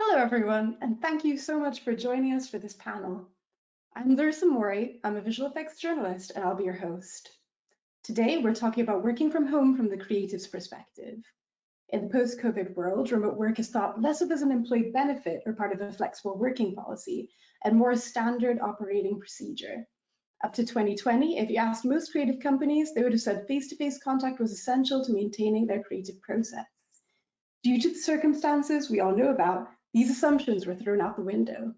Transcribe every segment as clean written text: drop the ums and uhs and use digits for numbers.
Hello, everyone, and thank you so much for joining us for this panel. I'm Larissa Mori. I'm a visual effects journalist, and I'll be your host. Today, we're talking about working from home from the creative's perspective. In the post-COVID world, remote work is thought less of as an employee benefit or part of a flexible working policy, and more a standard operating procedure. Up to 2020, if you asked most creative companies, they would have said face-to-face contact was essential to maintaining their creative process. Due to the circumstances we all know about, these assumptions were thrown out the window.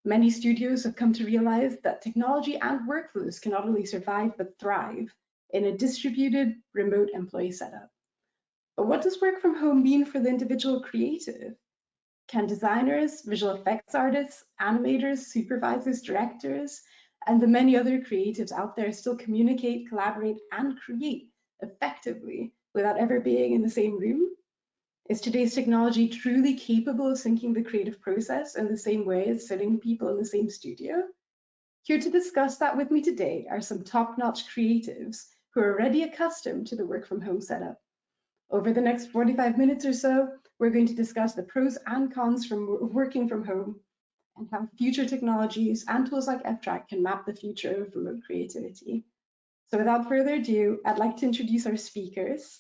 Many studios have come to realize that technology and workflows can not only survive but thrive in a distributed remote employee setup. But what does work from home mean for the individual creative? Can designers, visual effects artists, animators, supervisors, directors, and the many other creatives out there still communicate, collaborate, and create effectively without ever being in the same room? Is today's technology truly capable of syncing the creative process in the same way as sitting people in the same studio? Here to discuss that with me today are some top-notch creatives who are already accustomed to the work from home setup. Over the next 45 minutes or so, we're going to discuss the pros and cons from working from home and how future technologies and tools like Ftrack can map the future of remote creativity. So without further ado, I'd like to introduce our speakers.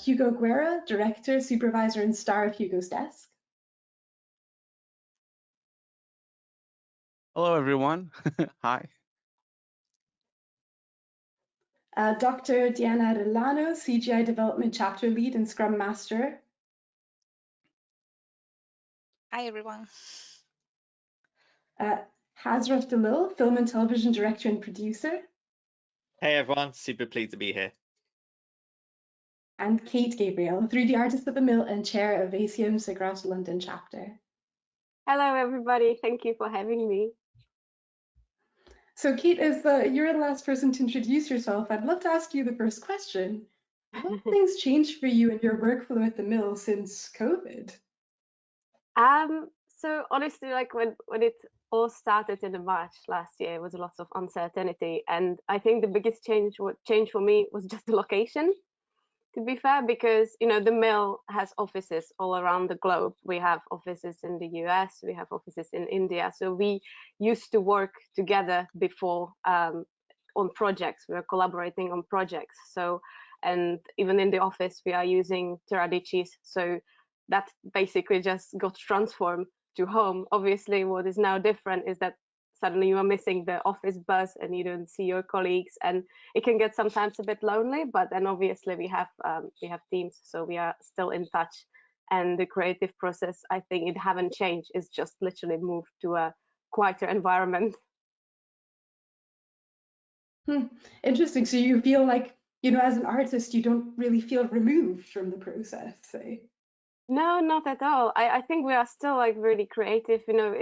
Hugo Guerra, director, supervisor, and star of Hugo's Desk. Hello, everyone. Hi. Dr. Diana Arellano, CGI-Development chapter lead and Scrum master. Hi, everyone. Hasraf Dulull, film and television director and producer. Hey, everyone. Super pleased to be here. And Kate Gabriel, 3D artist at the Mill and chair of ACM SIGGRAPH's London chapter. Hello, everybody. Thank you for having me. So Kate, as you're the last person to introduce yourself, I'd love to ask you the first question. What things changed for you in your workflow at the Mill since COVID? So honestly, like when it all started in March last year, it was a lot of uncertainty. And I think the biggest change for me was just the location, to be fair, because, you know, the Mill has offices all around the globe. We have offices in the US, we have offices in India. So we used to work together before on projects. We were collaborating on projects. So, and even in the office, we are using Teradicis. So that basically just got transformed to home. Obviously, what is now different is that suddenly you are missing the office buzz and you don't see your colleagues, and it can get sometimes a bit lonely. But then obviously we have teams, so we are still in touch. And the creative process, I think it haven't changed. It's just literally moved to a quieter environment. Interesting. So you feel like, you know, as an artist, you don't really feel removed from the process, say? No, not at all. I think we are still like really creative. You know,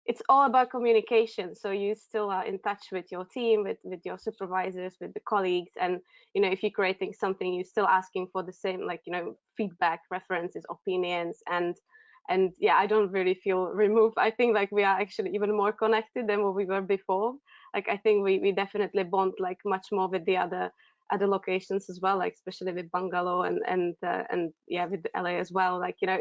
it's all about communication. So you still are in touch with your team, with your supervisors, with the colleagues, and you know, if you're creating something, you're still asking for the same, like, you know, feedback, references, opinions, and yeah, I don't really feel removed. I think like we are actually even more connected than what we were before. Like I think we definitely bond like much more with the other locations as well, like especially with Bangalore and yeah, with LA as well. Like, you know,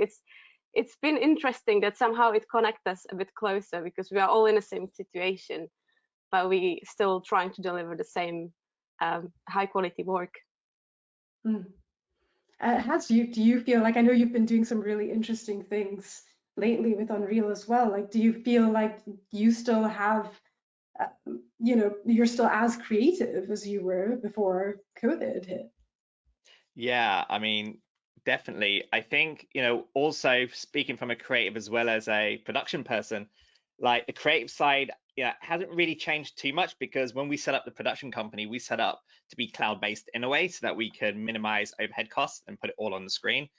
it's been interesting that somehow it connects us a bit closer because we are all in the same situation, but we still trying to deliver the same high quality work. Do you feel like, I know you've been doing some really interesting things lately with Unreal as well. Like, do you feel like you still have you know, you're still as creative as you were before COVID hit? Yeah, I mean, definitely. I think, you know, also speaking from a creative as well as a production person, like the creative side, yeah, hasn't really changed too much because when we set up the production company, we set up to be cloud-based in a way so that we can minimize overhead costs and put it all on the screen.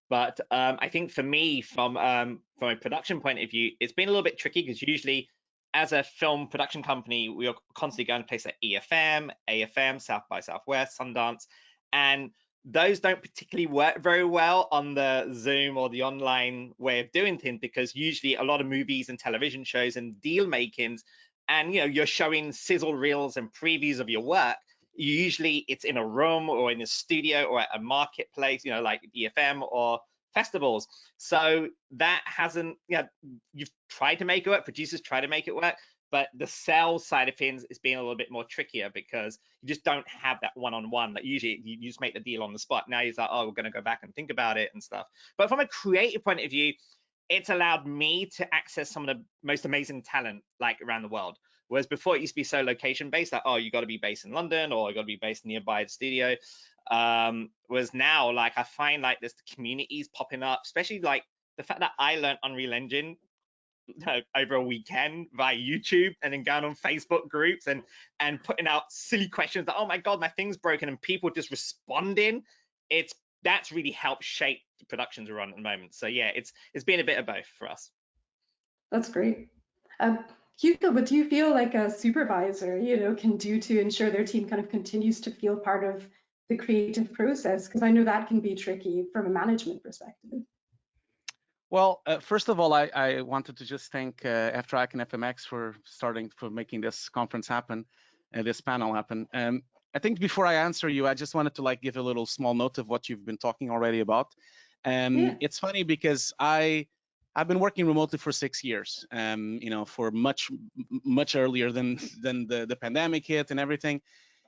But I think for me, from a production point of view, it's been a little bit tricky because usually as a film production company, we are constantly going to places like EFM, AFM, South by Southwest, Sundance, and those don't particularly work very well on the Zoom or the online way of doing things because usually a lot of movies and television shows and deal makings, and you know, you're showing sizzle reels and previews of your work. Usually it's in a room or in a studio or at a marketplace, you know, like EFM or festivals. So that hasn't, you've tried to make it work, producers try to make it work, but the sales side of things is being a little bit more trickier because you just don't have that one-on-one. Like usually you just make the deal on the spot. Now you're like, oh, we're going to go back and think about it and stuff. But from a creative point of view, it's allowed me to access some of the most amazing talent like around the world. Whereas before it used to be so location based, like, oh, you got to be based in London or you got to be based nearby the studio. Whereas now, like, I find like there's communities popping up, especially like the fact that I learned Unreal Engine over a weekend via YouTube and then going on Facebook groups and putting out silly questions that, oh my God, my thing's broken, and people just responding. That's really helped shape the productions we're on at the moment. So yeah, it's been a bit of both for us. That's great. Hugo, what do you feel like a supervisor, can do to ensure their team kind of continues to feel part of the creative process? Because I know that can be tricky from a management perspective. Well, first of all, I wanted to just thank Ftrack and FMX for making this conference happen, this panel happen. I think before I answer you, I just wanted to like give a little small note of what you've been talking already about. Yeah. It's funny because I've been working remotely for 6 years, for much earlier than the pandemic hit and everything.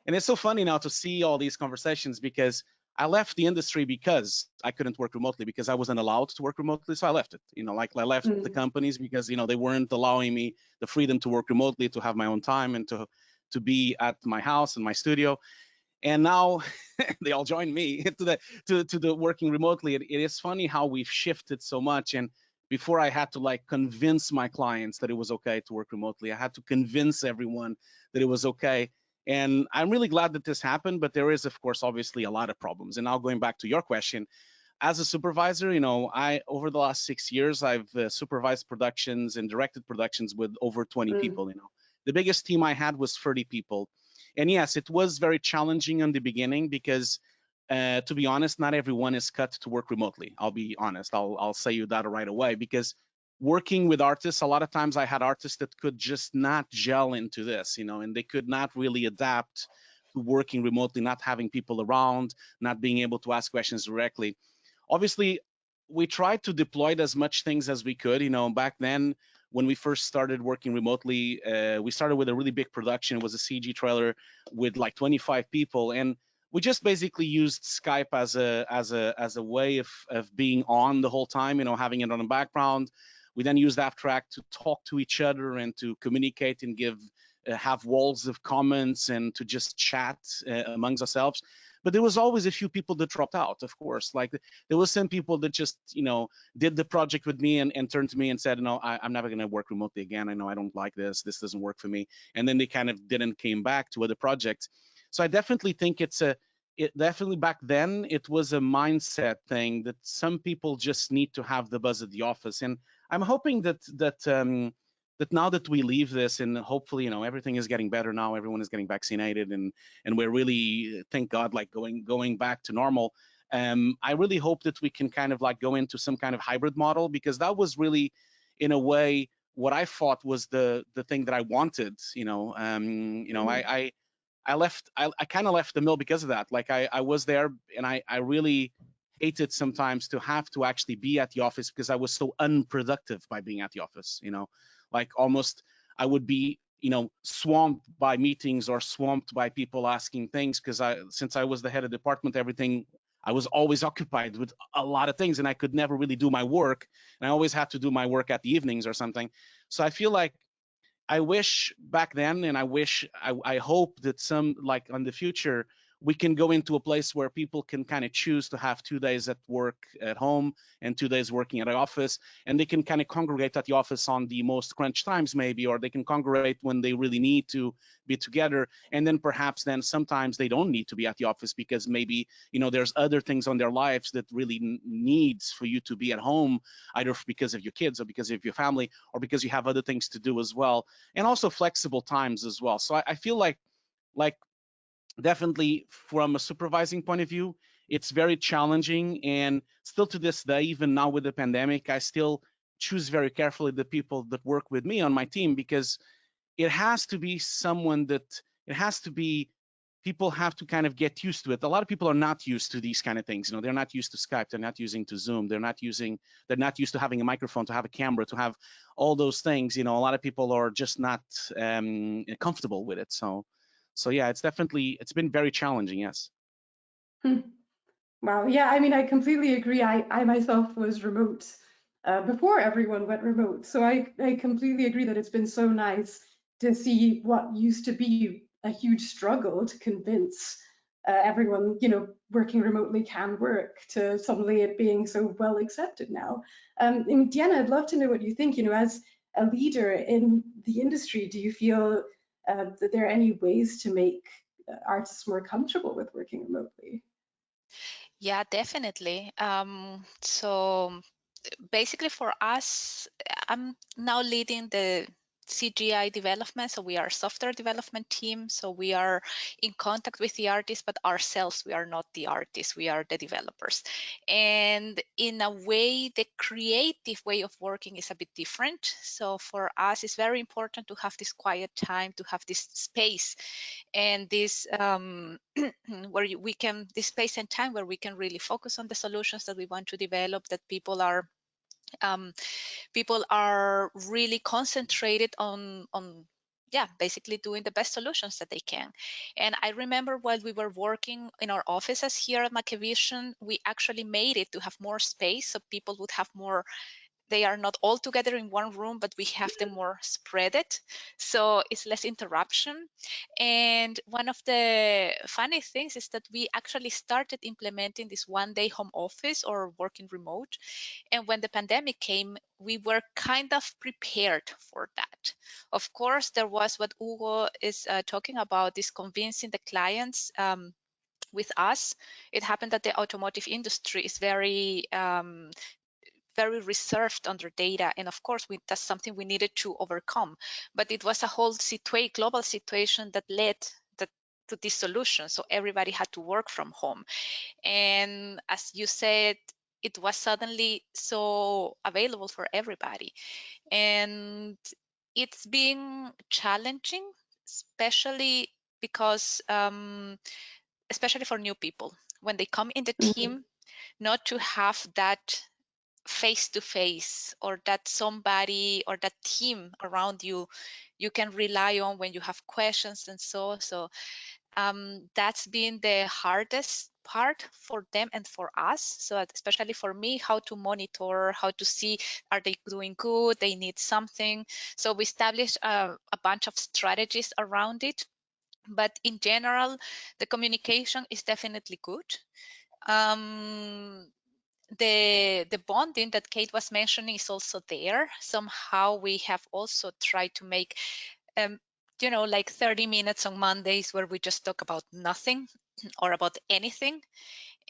And it's so funny now to see all these conversations because I left the industry because I couldn't work remotely, because I wasn't allowed to work remotely. So I left it, like I left the companies because, they weren't allowing me the freedom to work remotely, to have my own time and to be at my house and my studio. And now they all joined me to the working remotely. It is funny how we've shifted so much. And before I had to like convince my clients that it was okay to work remotely, I had to convince everyone that it was okay. And I'm really glad that this happened, but there is, of course, obviously a lot of problems. And now going back to your question, as a supervisor, over the last 6 years, I've supervised productions and directed productions with over 20 people. The biggest team I had was 30 people. And yes, it was very challenging in the beginning because, to be honest, not everyone is cut to work remotely. I'll be honest. I'll say you that right away, because working with artists, a lot of times I had artists that could just not gel into this, and they could not really adapt to working remotely, not having people around, not being able to ask questions directly. Obviously, we tried to deploy as much things as we could. Back then, when we first started working remotely, we started with a really big production. It was a CG trailer with like 25 people, and we just basically used Skype as a way of being on the whole time, having it on the background. We then used Ftrack to talk to each other and to communicate and have walls of comments and to just chat amongst ourselves. But there was always a few people that dropped out, of course. Like there was some people that just, did the project with me and turned to me and said, no, I'm never going to work remotely again. I know I don't like this. This doesn't work for me. And then they kind of didn't came back to other projects. So I definitely think definitely back then, it was a mindset thing that some people just need to have the buzz at the office. And I'm hoping that now that we leave this, and hopefully, everything is getting better now, everyone is getting vaccinated, and we're really, thank God, like going back to normal. I really hope that we can kind of like go into some kind of hybrid model, because that was really, in a way, what I thought was the thing that I wanted. I kind of left the mill because of that. Like I was there, and I really hated sometimes to have to actually be at the office because I was so unproductive by being at the office. Like almost I would be, swamped by meetings or swamped by people asking things, because since I was the head of department, I was always occupied with a lot of things, and I could never really do my work. And I always had to do my work at the evenings or something. So I feel like I wish back then, and I hope that like in the future, we can go into a place where people can kind of choose to have 2 days at work at home and 2 days working at the office, and they can kind of congregate at the office on the most crunch times maybe, or they can congregate when they really need to be together. And then perhaps then sometimes they don't need to be at the office because maybe, there's other things on their lives that really needs for you to be at home, either because of your kids or because of your family, or because you have other things to do as well, and also flexible times as well. So I feel like definitely from a supervising point of view, it's very challenging. And still to this day, even now with the pandemic, I still choose very carefully the people that work with me on my team, because it has to be people have to kind of get used to it. A lot of people are not used to these kind of things. You know, they're not used to Skype. They're not using to Zoom. They're not used to having a microphone, to have a camera, to have all those things. You know, a lot of people are just not comfortable with it. So yeah, it's been very challenging. Yes. Wow. Yeah. I mean, I completely agree. I myself was remote before everyone went remote. So I completely agree that it's been so nice to see what used to be a huge struggle to convince everyone, you know, working remotely can work, to suddenly it being so well accepted now. And Diana, I'd love to know what you think. You know, as a leader in the industry, do you feel that there are any ways to make artists more comfortable with working remotely? Yeah, definitely. So basically for us, I'm now leading the CGI-Development. So we are a software development team. So we are in contact with the artists, but ourselves, we are not the artists, we are the developers. And in a way, the creative way of working is a bit different. So for us, it's very important to have this quiet time, to have this space and this where we can, this space and time where we can really focus on the solutions that we want to develop, that people are really concentrated on yeah, basically doing the best solutions that they can. And I remember while we were working in our offices here at Mackevision, we actually made it to have more space so people would have more. They are not all together in one room, but we have them more spread it. So it's less interruption. And one of the funny things is that we actually started implementing this one-day home office or working remote. And when the pandemic came, we were kind of prepared for that. Of course, there was what Hugo is talking about, is convincing the clients with us. It happened that the automotive industry is very reserved on their data. And of course, that's something we needed to overcome. But it was a whole global situation that led to this solution. So everybody had to work from home. And as you said, it was suddenly so available for everybody. And it's been challenging, especially because, especially for new people, when they come in the team, not to have that face-to-face or that somebody or that team around you can rely on when you have questions and so that's been the hardest part for them and for us. So especially for me, how to monitor, how to see, are they doing good, they need something. So we established a bunch of strategies around it, but in general the communication is definitely good. The bonding that Kate was mentioning is also there. Somehow we have also tried to make, you know, like 30 minutes on Mondays where we just talk about nothing or about anything.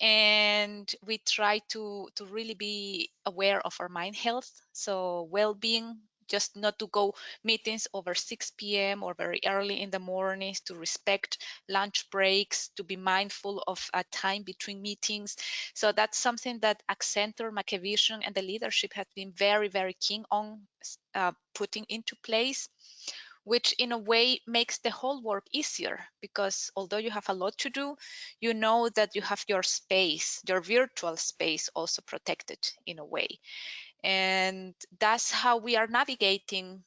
And we try to really be aware of our mind health. So well-being, just not to go meetings over 6 p.m. or very early in the mornings, to respect lunch breaks, to be mindful of time between meetings. So that's something that Accenture, Mackevision, and the leadership have been very, very keen on putting into place, which in a way makes the whole work easier, because although you have a lot to do, you know that you have your space, your virtual space also protected in a way. And that's how we are navigating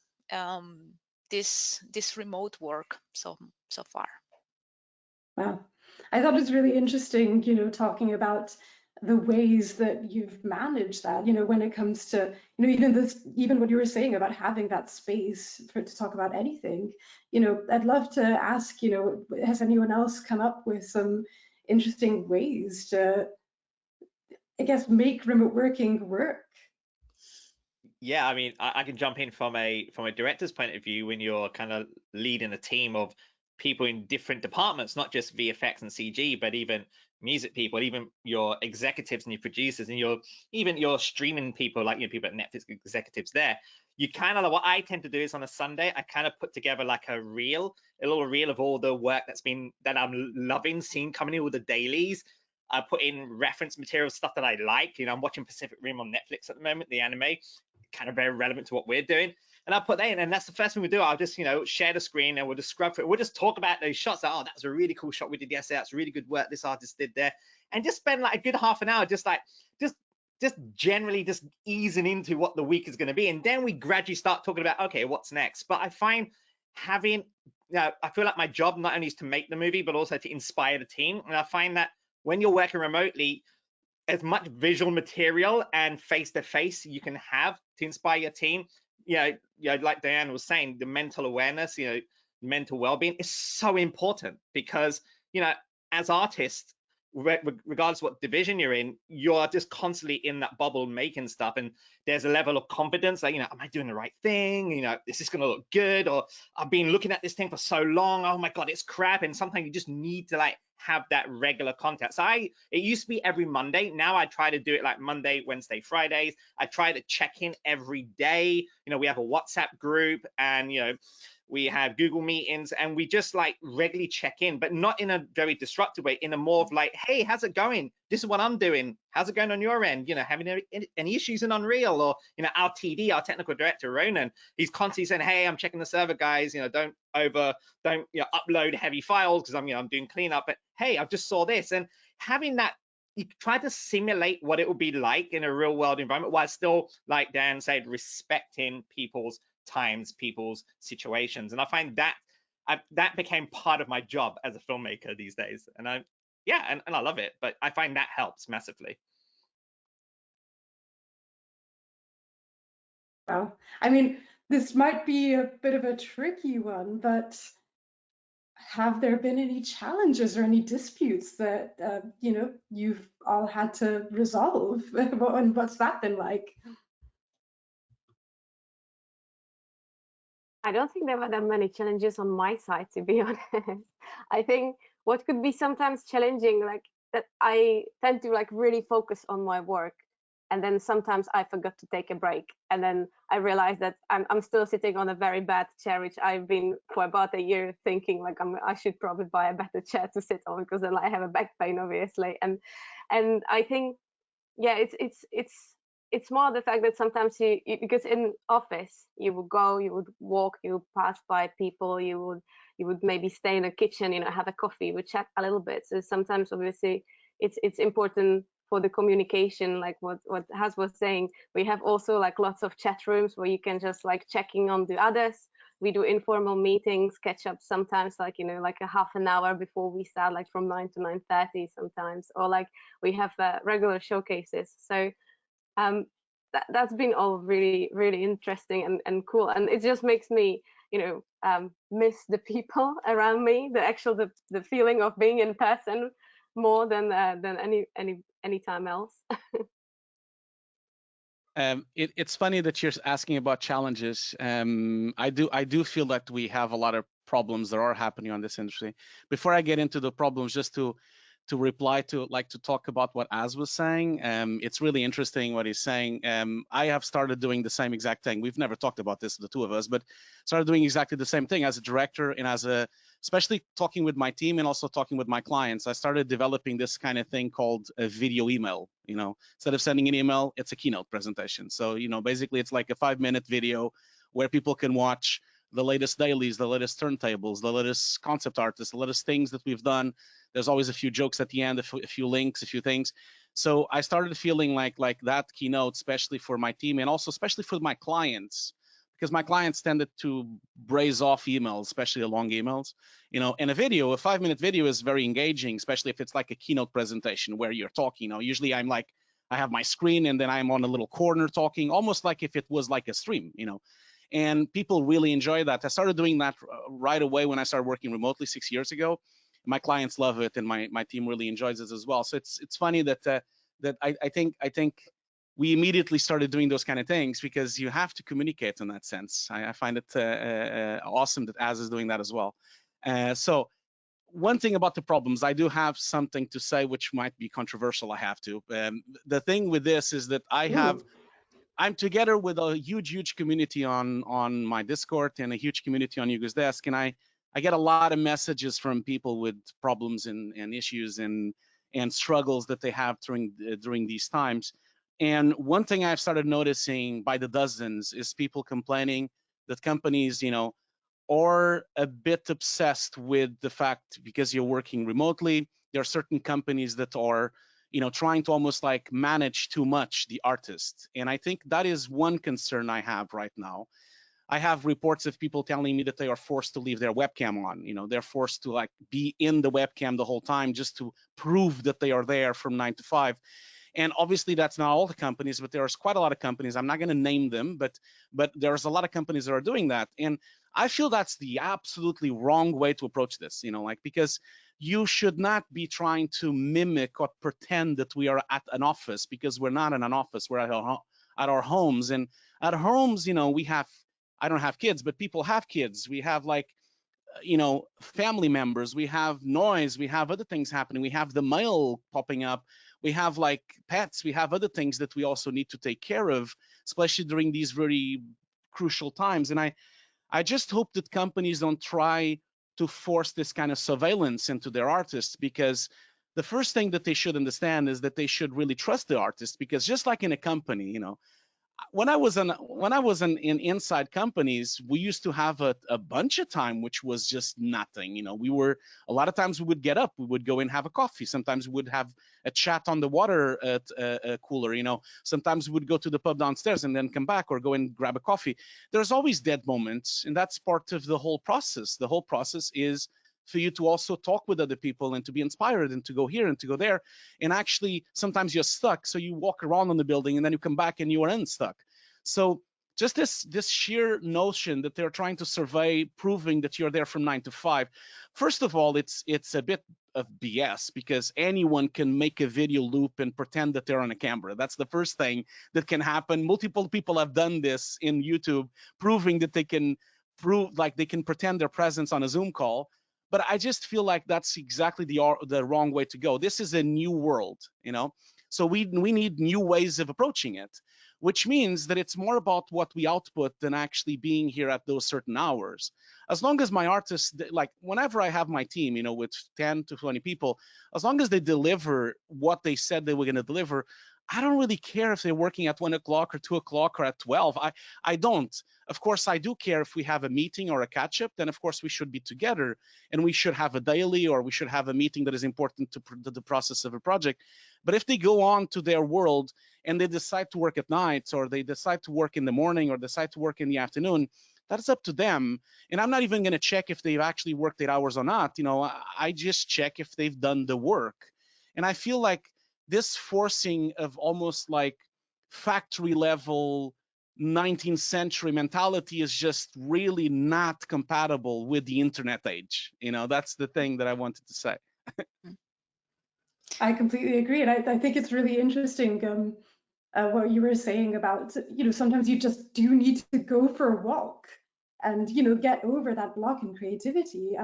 this remote work so far. Wow. I thought it was really interesting, you know, talking about the ways that you've managed that, you know, when it comes to, you know, even what you were saying about having that space to talk about anything. You know, I'd love to ask, you know, has anyone else come up with some interesting ways to, I guess, make remote working work? Yeah, I mean, I can jump in from a director's point of view when you're kind of leading a team of people in different departments, not just VFX and CG, but even music people, even your executives and your producers, and even your streaming people, like, you know, people at Netflix executives there. You kind of, what I tend to do is on a Sunday, I kind of put together like a little reel of all the work that I'm loving seeing coming in, all the dailies. I put in reference material, stuff that I like. You know, I'm watching Pacific Rim on Netflix at the moment, the anime, kind of very relevant to what we're doing. and I'll put that in, and that's the first thing we do. I'll just, you know, share the screen and we'll just scrub through it. We'll just talk about those shots. Like, oh, that was a really cool shot we did yesterday. That's really good work this artist did there. And just spend like a good half an hour just generally just easing into what the week is going to be. And then we gradually start talking about, okay, what's next? But I find having, I feel like my job not only is to make the movie, but also to inspire the team. And I find that when you're working remotely, as much visual material and face-to-face you can have to inspire your team, like Diane was saying, the mental awareness, mental well-being is so important, because, as artists, regardless of what division you're in, you're just constantly in that bubble making stuff, and there's a level of confidence, like, am I doing the right thing? Is this going to look good? Or I've been looking at this thing for so long, oh my god, it's crap. And sometimes you just need to like have that regular contact. So it used to be every Monday. Now I try to do it like Monday, Wednesday, Fridays. I try to check in every day. We have a WhatsApp group, and we have Google meetings, and we just like regularly check in, but not in a very destructive way, in a more of like, hey, how's it going? This is what I'm doing. How's it going on your end? Having any issues in Unreal? Or, our TD, our technical director, Ronan, he's constantly saying, hey, I'm checking the server, guys, don't upload heavy files, because I'm doing cleanup, but hey, I just saw this. And having that, you try to simulate what it would be like in a real world environment, while still, like Dan said, respecting people's times, people's situations. And I find that that became part of my job as a filmmaker these days. And I love it, but I find that helps massively. Well, I mean, this might be a bit of a tricky one, but have there been any challenges or any disputes that you've all had to resolve? And what's that been like? I don't think there were that many challenges on my side, to be honest. I think what could be sometimes challenging, like that I tend to like really focus on my work, and then sometimes I forgot to take a break, and then I realized that I'm still sitting on a very bad chair, which I've been for about a year thinking like I should probably buy a better chair to sit on, because then I have a back pain, obviously. And I think, yeah, it's more the fact that sometimes because in office you would go, you would walk, you would pass by people, you would maybe stay in the kitchen, have a coffee, you would chat a little bit. So sometimes obviously it's important for the communication, like what Has was saying. We have also like lots of chat rooms where you can just like checking on the others. We do informal meetings, catch up sometimes, like like a half an hour before we start, like from 9 to 9:30 sometimes, or like we have regular showcases. So that's been all really, really interesting and cool, and it just makes me miss the people around me, the feeling of being in person more than any time else. It's funny that you're asking about challenges. I do feel that we have a lot of problems that are happening on this industry. Before I get into the problems, just to reply to talk about what Az was saying. It's really interesting what he's saying. I have started doing the same exact thing. We've never talked about this, the two of us, but started doing exactly the same thing as a director, and especially talking with my team and also talking with my clients. I started developing this kind of thing called a video email. Instead of sending an email, it's a keynote presentation. So basically it's like a 5-minute video where people can watch the latest dailies, the latest turntables, the latest concept artists, the latest things that we've done. There's always a few jokes at the end, a few links, a few things. So I started feeling like that keynote, especially for my team, and also especially for my clients, because my clients tended to braze off emails, especially the long emails. And a 5-minute video is very engaging, especially if it's like a keynote presentation where you're talking. Usually I have my screen and then I'm on a little corner talking, almost like if it was like a stream, And people really enjoy that. I started doing that right away when I started working remotely 6 years ago. My clients love it, and my team really enjoys it as well. So it's funny that I think we immediately started doing those kind of things, because you have to communicate in that sense. I find it awesome that Az is doing that as well. So one thing about the problems, I do have something to say which might be controversial. I have to. The thing with this is that I'm together with a huge community on my Discord and a huge community on Hugo's Desk, and I get a lot of messages from people with problems and issues and struggles that they have during these times. And one thing I've started noticing by the dozens is people complaining that companies, are a bit obsessed with the fact, because you're working remotely, there are certain companies that are, trying to almost like manage too much the artist. And I think that is one concern I have right now. I have reports of people telling me that they are forced to leave their webcam on. They're forced to like be in the webcam the whole time just to prove that they are there from 9 to 5. And obviously that's not all the companies, but there's quite a lot of companies. I'm not going to name them, but there's a lot of companies that are doing that. And I feel that's the absolutely wrong way to approach this, because you should not be trying to mimic or pretend that we are at an office, because we're not in an office. We're at our homes. And at homes, we have, I don't have kids, but people have kids. We have like, family members, we have noise, we have other things happening, we have the mail popping up, we have like pets, we have other things that we also need to take care of, especially during these very crucial times. And I just hope that companies don't try to force this kind of surveillance into their artists, because the first thing that they should understand is that they should really trust the artists, because just like in a company, when I was in inside companies, we used to have a bunch of time, which was just nothing. We were, a lot of times we would get up, we would go and have a coffee. Sometimes we would have a chat on the water at a cooler. Sometimes we would go to the pub downstairs and then come back or go and grab a coffee. There's always dead moments, and that's part of the whole process. The whole process is for you to also talk with other people and to be inspired and to go here and to go there. And actually, sometimes you're stuck, so you walk around on the building and then you come back and you are unstuck. So just this sheer notion that they're trying to survey, proving that you're there from 9 to 5. First of all, it's a bit of BS, because anyone can make a video loop and pretend that they're on a camera. That's the first thing that can happen. Multiple people have done this in YouTube, proving that they can pretend their presence on a Zoom call. But I just feel like that's exactly the wrong way to go. This is a new world, so we need new ways of approaching it, which means that it's more about what we output than actually being here at those certain hours. As long as my artists, like whenever I have my team, with 10 to 20 people, as long as they deliver what they said they were going to deliver, I don't really care if they're working at 1 o'clock or 2 o'clock or at 12. I don't. Of course, I do care if we have a meeting or a catch-up, then of course we should be together, and we should have a daily, or we should have a meeting that is important to the process of a project. But if they go on to their world and they decide to work at night, or they decide to work in the morning, or decide to work in the afternoon, that's up to them. And I'm not even going to check if they've actually worked 8 hours or not. I just check if they've done the work. And I feel like this forcing of almost like factory level 19th century mentality is just really not compatible with the internet age. That's the thing that I wanted to say. I completely agree. And I think it's really interesting what you were saying about, sometimes you just do need to go for a walk and, get over that block in creativity.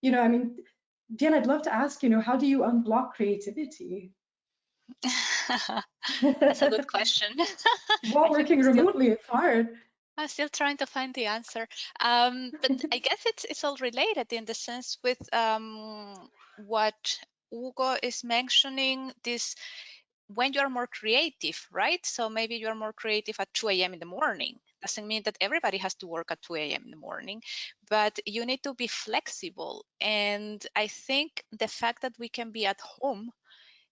Diane, I'd love to ask, how do you unblock creativity? That's a good question. While working remotely, it's hard. I'm still trying to find the answer. But I guess it's all related in the sense with what Hugo is mentioning, this when you are more creative, right? So maybe you are more creative at 2 a.m. in the morning. Doesn't mean that everybody has to work at 2 a.m. in the morning, but you need to be flexible. And I think the fact that we can be at home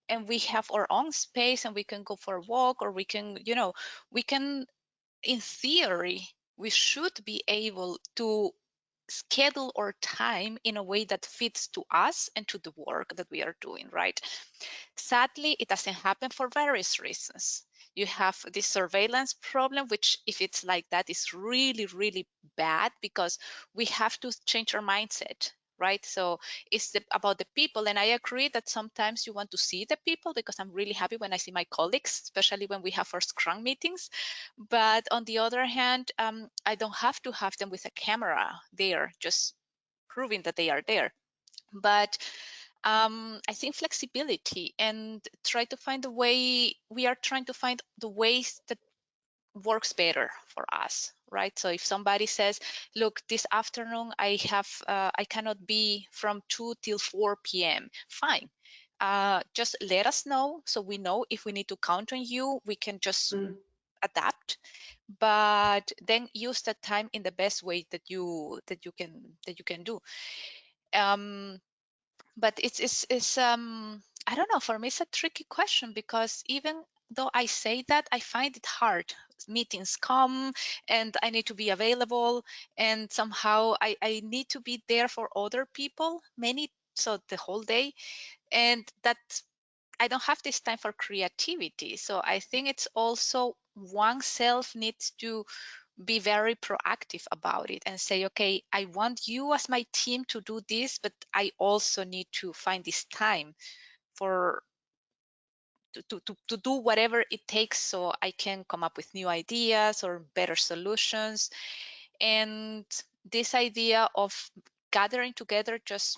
and we have our own space and we can go for a walk, or we can, in theory, we should be able to schedule our time in a way that fits to us and to the work that we are doing, right? Sadly, it doesn't happen for various reasons. You have this surveillance problem, which if it's like that is really, really bad, because we have to change our mindset, right? So it's about the people. And I agree that sometimes you want to see the people, because I'm really happy when I see my colleagues, especially when we have our Scrum meetings. But on the other hand, I don't have to have them with a camera there, just proving that they are there. But I think flexibility and try to find a way, we are trying to find the ways that works better for us, right? So if somebody says, look, this afternoon I cannot be from 2 till 4 p.m. Fine. Just let us know, so we know if we need to count on you. We can just adapt, but then use that time in the best way that you can do. But it's I don't know, for me it's a tricky question, because even though I say that, I find it hard. Meetings come and I need to be available, and somehow I need to be there for other people so the whole day, and that I don't have this time for creativity. So I think it's also oneself needs to be very proactive about it and say, okay, I want you as my team to do this, but I also need to find this time for to do whatever it takes so I can come up with new ideas or better solutions. And this idea of gathering together, just,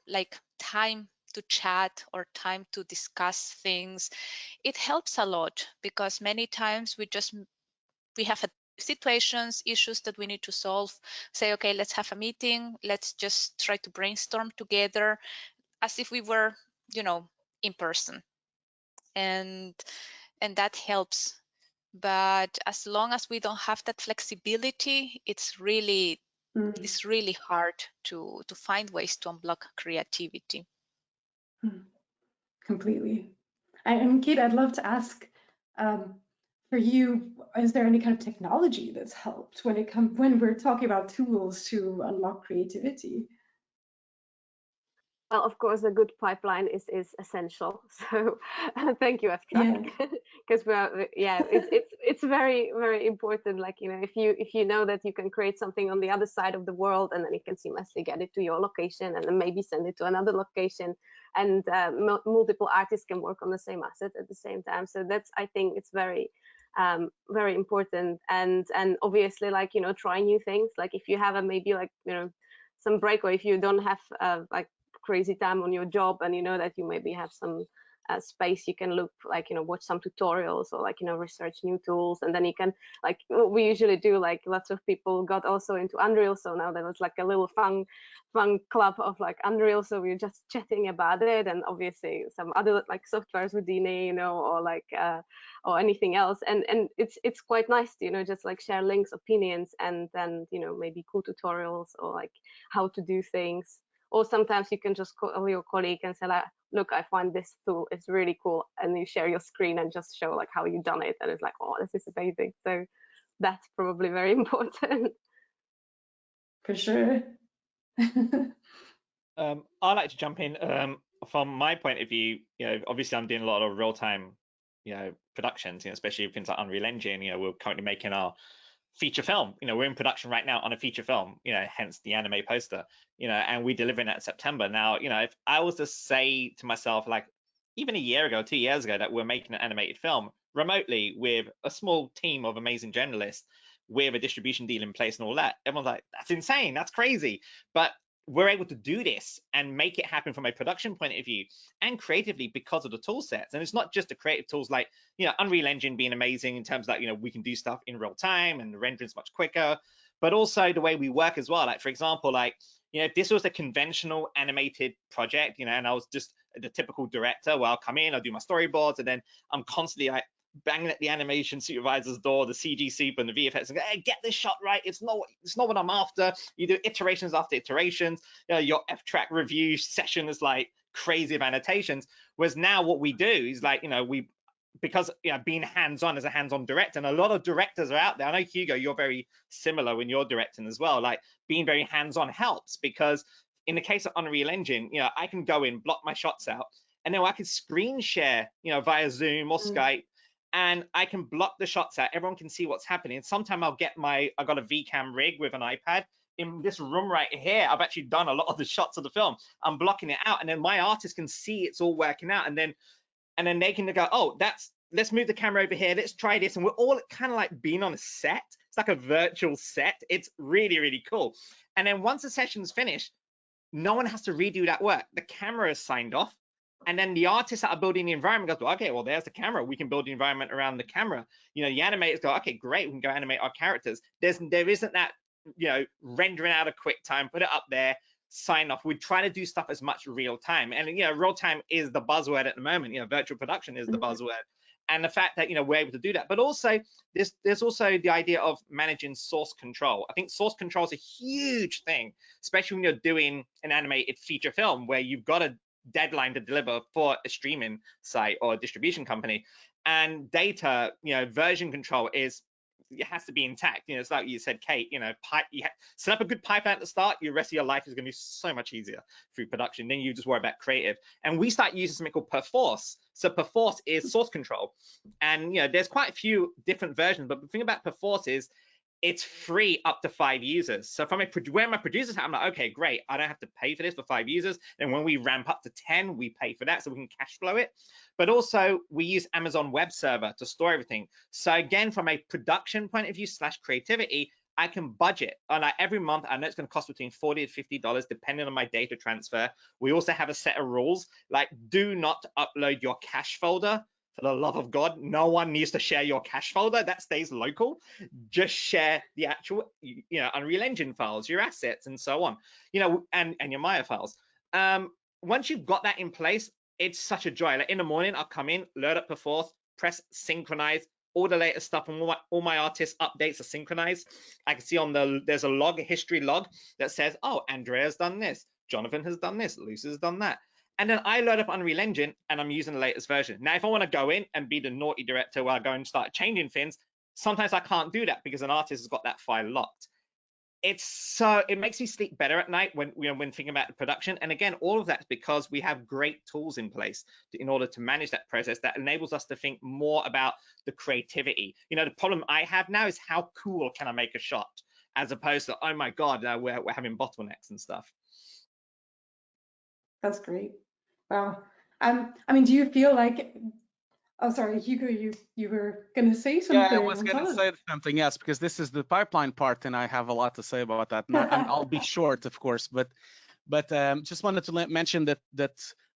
like time to chat or time to discuss things, it helps a lot, because many times we have situations, issues that we need to solve, say, okay, let's have a meeting, let's just try to brainstorm together as if we were, in person. And that helps. But as long as we don't have that flexibility, it's really hard to find ways to unblock creativity. Completely. And Kate, I'd love to ask, for you, is there any kind of technology that's helped when we're talking about tools to unlock creativity? Well, of course, a good pipeline is essential. So thank you, Ftrack, because it's very, very important. Like, if you know that you can create something on the other side of the world, and then you can seamlessly get it to your location, and then maybe send it to another location, and multiple artists can work on the same asset at the same time. So I think it's very very important. And obviously, like, try new things. Like, if you have maybe like, some break, or if you don't have like crazy time on your job, and you know that you maybe have some space, you can look, like, watch some tutorials, or like, research new tools. And then you can, like, what we usually do, like, lots of people got also into Unreal, so now there was like a little fun club of like Unreal, so we were just chatting about it, and obviously some other like softwares with DNA, or like or anything else. And it's quite nice to, just like share links, opinions, and then, maybe cool tutorials, or like how to do things. Or sometimes you can just call your colleague and say, like, look, I find this tool, it's really cool, and you share your screen and just show like how you've done it, and it's like, oh, this is amazing. So that's probably very important. For sure. I'd like to jump in. From my point of view, obviously I'm doing a lot of real-time, productions, especially things like Unreal Engine. We're currently making our feature film. We're in production right now on a feature film, hence the anime poster, and we're delivering that in September. Now, if I was to say to myself, like, even a year ago, 2 years ago, that we're making an animated film remotely with a small team of amazing journalists with a distribution deal in place and all that, everyone's like, that's insane, that's crazy. But we're able to do this and make it happen from a production point of view and creatively because of the tool sets. And it's not just the creative tools, like, Unreal Engine being amazing in terms of that, we can do stuff in real time and the rendering's much quicker, but also the way we work as well. Like, for example, like, if this was a conventional animated project, and I was just the typical director, well, I'll come in, I'll do my storyboards, and then I'm constantly like banging at the animation supervisor's door, the CG super and the VFX, and go, hey, get this shot right. It's not what I'm after. You do iterations after iterations. Your Ftrack review session is like crazy of annotations. Whereas now what we do is like, because being hands-on as a hands-on director, and a lot of directors are out there. I know, Hugo, you're very similar when you're directing as well. Like, being very hands-on helps, because in the case of Unreal Engine, I can go in, block my shots out, and then I can screen share, via Zoom or Skype, and I can block the shots out. Everyone can see what's happening. Sometimes I got a VCam rig with an iPad. In this room right here, I've actually done a lot of the shots of the film. I'm blocking it out, and then my artist can see it's all working out, and then they can go, oh, let's move the camera over here, let's try this. And we're all kind of like being on a set. It's like a virtual set. It's really, really cool. And then once the session's finished, no one has to redo that work. The camera is signed off. And then the artists that are building the environment goes, well, okay, well, there's the camera. We can build the environment around the camera. The animators go, okay, great, we can go animate our characters. There isn't that, rendering out a quick time, put it up there, sign off. We try to do stuff as much real time, and real time is the buzzword at the moment. Virtual production is the buzzword, and the fact that we're able to do that. But also there's also the idea of managing source control. I think source control is a huge thing, especially when you're doing an animated feature film where you've got a deadline to deliver for a streaming site or a distribution company, and data version control it has to be intact. It's like you said, Kate, set up a good pipeline at the start, the rest of your life is going to be so much easier through production. Then you just worry about creative. And we start using something called Perforce. So Perforce is source control. And there's quite a few different versions, but the thing about Perforce is it's free up to 5 users. So where my producers, I'm like, okay, great, I don't have to pay for this for 5 users. And when we ramp up to 10, we pay for that so we can cash flow it. But also we use Amazon Web Server to store everything. So again, from a production point of view / creativity, I can budget. And every month, I know it's going to cost between $40 to $50, depending on my data transfer. We also have a set of rules, like do not upload your cache folder. For the love of God, no one needs to share your cache folder. That stays local. Just share the actual, Unreal Engine files, your assets, and so on, and your Maya files. Once you've got that in place, it's such a joy. Like in the morning, I'll come in, load up Perforce, press synchronize. All the latest stuff and all my artist updates are synchronized. I can see there's a history log that says, oh, Andrea's done this, Jonathan has done this, Lucy's done that. And then I load up Unreal Engine and I'm using the latest version. Now, if I want to go in and be the naughty director where I go and start changing things, sometimes I can't do that because an artist has got that file locked. It makes me sleep better at night when thinking about the production. And again, all of that's because we have great tools in place in order to manage that process that enables us to think more about the creativity. The problem I have now is how cool can I make a shot, as opposed to, oh my God, now we're having bottlenecks and stuff. That's great. Wow. Do you feel like, oh, sorry, Hugo, you were going to say something? Yeah, I was going to say something, yes, because this is the pipeline part, and I have a lot to say about that. And I'll be short, of course, but just wanted to mention that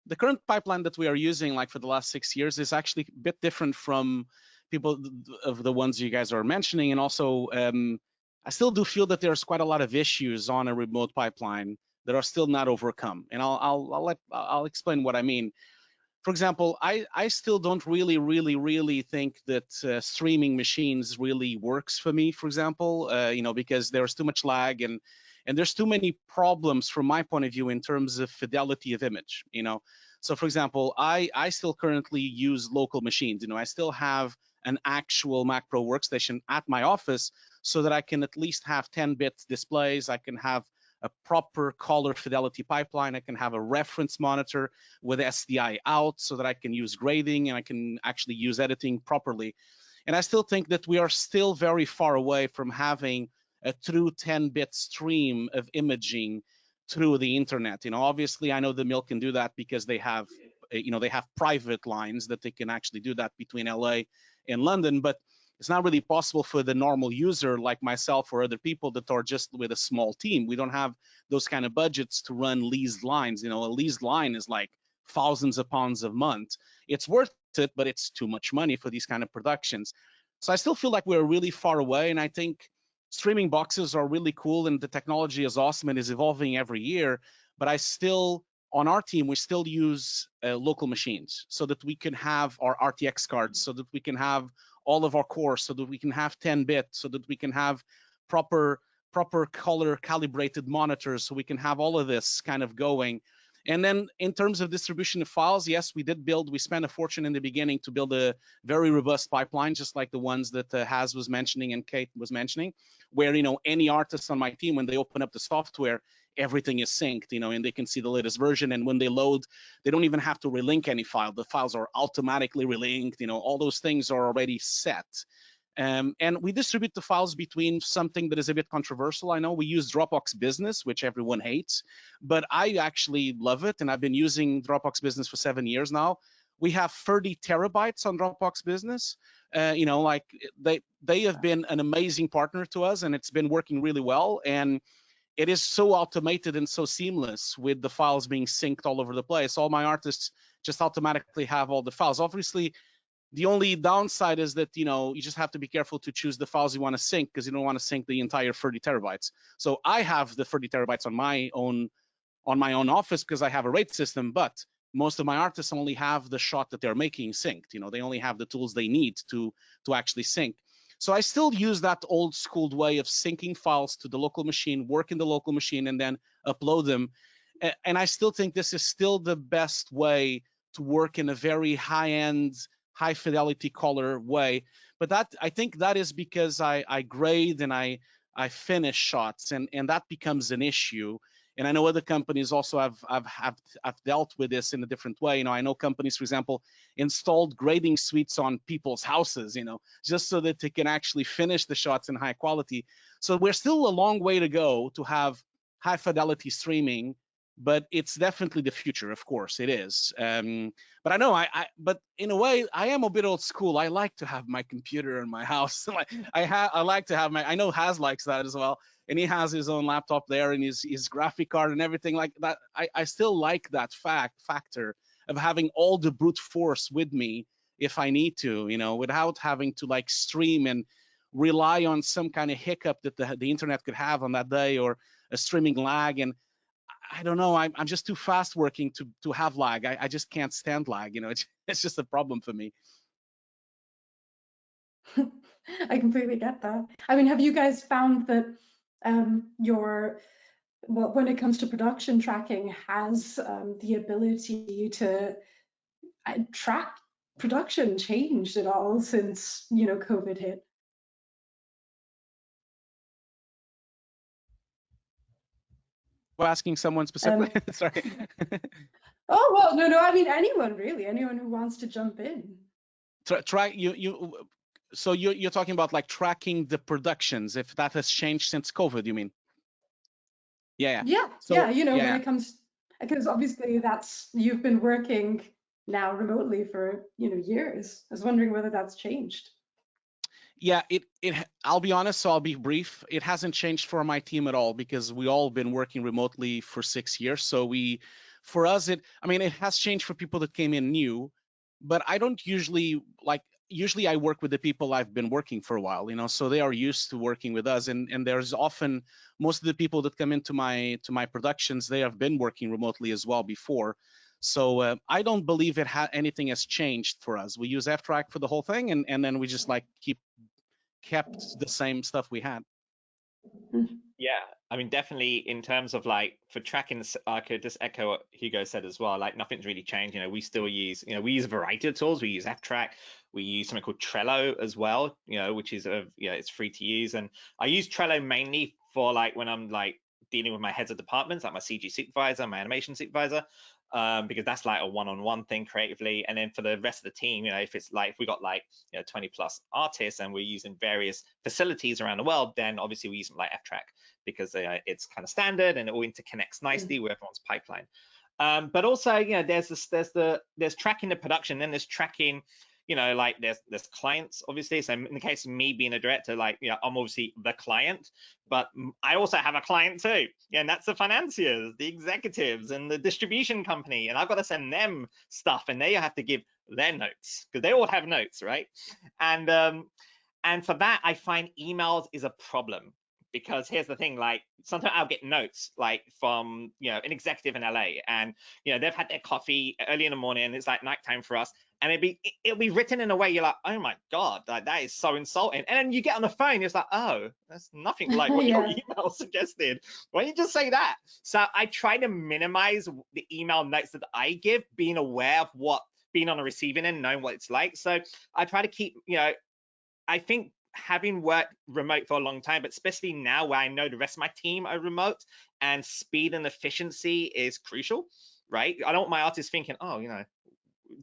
the current pipeline that we are using, like for the last 6 years, is actually a bit different from people of the ones you guys are mentioning, and also I still do feel that there's quite a lot of issues on a remote pipeline that are still not overcome, and I'll explain what I mean. For example, I still don't really think that streaming machines really works for me, for example, because there's too much lag and there's too many problems from my point of view in terms of fidelity of image, So for example, I still currently use local machines, I still have an actual Mac Pro workstation at my office so that I can at least have 10-bit displays, I can have a proper color fidelity pipeline, I can have a reference monitor with SDI out so that I can use grading and I can actually use editing properly. And I still think that we are still very far away from having a true 10-bit stream of imaging through the internet. Obviously I know the Mill can do that because they have, they have private lines that they can actually do that between LA and London, but it's not really possible for the normal user like myself or other people that are just with a small team. We don't have those kind of budgets to run leased lines. A leased line is like thousands of pounds a month. It's worth it, but it's too much money for these kind of productions. So I still feel like we're really far away, and I think streaming boxes are really cool and the technology is awesome and is evolving every year, but on our team, we still use local machines so that we can have our RTX cards, so that we can have all of our cores, so that we can have 10-bit, so that we can have proper color calibrated monitors, so we can have all of this kind of going. And then in terms of distribution of files, yes, we spent a fortune in the beginning to build a very robust pipeline, just like the ones that Has was mentioning and Kate was mentioning, where any artist on my team, when they open up the software, everything is synced, and they can see the latest version. And when they load, they don't even have to relink any file. The files are automatically relinked. All those things are already set. And we distribute the files between something that is a bit controversial. I know we use Dropbox Business, which everyone hates, but I actually love it. And I've been using Dropbox Business for 7 years now. We have 30 terabytes on Dropbox Business. Like they have been an amazing partner to us, and it's been working really well. And it is so automated and so seamless with the files being synced all over the place. All my artists just automatically have all the files. Obviously, the only downside is that, you just have to be careful to choose the files you want to sync, because you don't want to sync the entire 30 terabytes. So I have the 30 terabytes on my own on my own office because I have a rate system, but most of my artists only have the shot that they're making synced. You know, they only have the tools they need to actually sync. So I still use that old school way of syncing files to the local machine, work in the local machine, and then upload them. And I still think this is still the best way to work in a very high-end, high-fidelity color way. But that, I think that is because I grade and I finish shots, and that becomes an issue. And I know other companies also have dealt with this in a different way. You know, I know companies, for example, installed grading suites on people's houses, you know, just so that they can actually finish the shots in high quality. So we're still a long way to go to have high fidelity streaming, but it's definitely the future. Of course, it is. But I know, but in a way, I am a bit old school. I like to have my computer in my house. I like to have I know Has likes that as well. And he has his own laptop there and his graphic card and everything like that. I still like that factor of having all the brute force with me if I need to, you know, without having to like stream and rely on some kind of hiccup that the internet could have on that day, or a streaming lag. And I don't know, I'm just too fast working to have lag. I just can't stand lag, you know, it's just a problem for me. I completely get that. I mean, have you guys found that when it comes to production tracking, has the ability to track production changed at all since, you know, COVID hit? Well, asking someone specifically, sorry. Oh, well, no, I mean, anyone really, anyone who wants to jump in. So you're talking about like tracking the productions, if that has changed since COVID, you mean? Yeah. So, yeah, you know, when it comes, because obviously you've been working now remotely for, you know, years. I was wondering whether that's changed. Yeah, I'll be honest, so I'll be brief. It hasn't changed for my team at all because we all been working remotely for 6 years. So for us, it has changed for people that came in new, but I don't usually I work with the people I've been working for a while, you know, so they are used to working with us. And there's often, most of the people that come into my productions, they have been working remotely as well before. So I don't believe anything has changed for us. We use Ftrack for the whole thing, and then we just like kept the same stuff we had. Yeah, I mean, definitely in terms of like for tracking, I could just echo what Hugo said as well. Like nothing's really changed. You know, we still use, you know, we use a variety of tools. We use Ftrack. We use something called Trello as well, you know, which is it's free to use. And I use Trello mainly for like when I'm like dealing with my heads of departments, like my CG supervisor, my animation supervisor, because that's like a one-on-one thing creatively. And then for the rest of the team, you know, if we got like 20 plus artists and we're using various facilities around the world, then obviously we use like Ftrack because it's kind of standard and it all interconnects nicely with everyone's pipeline. But also, you know, there's tracking the production, then there's tracking, you know, like there's clients, obviously. So in the case of me being a director, like, you know, I'm obviously the client, but I also have a client too. And that's the financiers, the executives, and the distribution company. And I've got to send them stuff, and they have to give their notes because they all have notes, right? And for that, I find emails is a problem. Because here's the thing, like sometimes I'll get notes like from, you know, an executive in LA, and, you know, they've had their coffee early in the morning and it's like nighttime for us. And it'll be written in a way you're like, oh my God, like, that is so insulting. And then you get on the phone, it's like, oh, that's nothing like what your email suggested. Why don't you just say that? So I try to minimize the email notes that I give, being aware of what being on the receiving end, knowing what it's like. So I try to keep, you know, I think having worked remote for a long time, but especially now where I know the rest of my team are remote, and speed and efficiency is crucial, right? I don't want my artists thinking, oh, you know,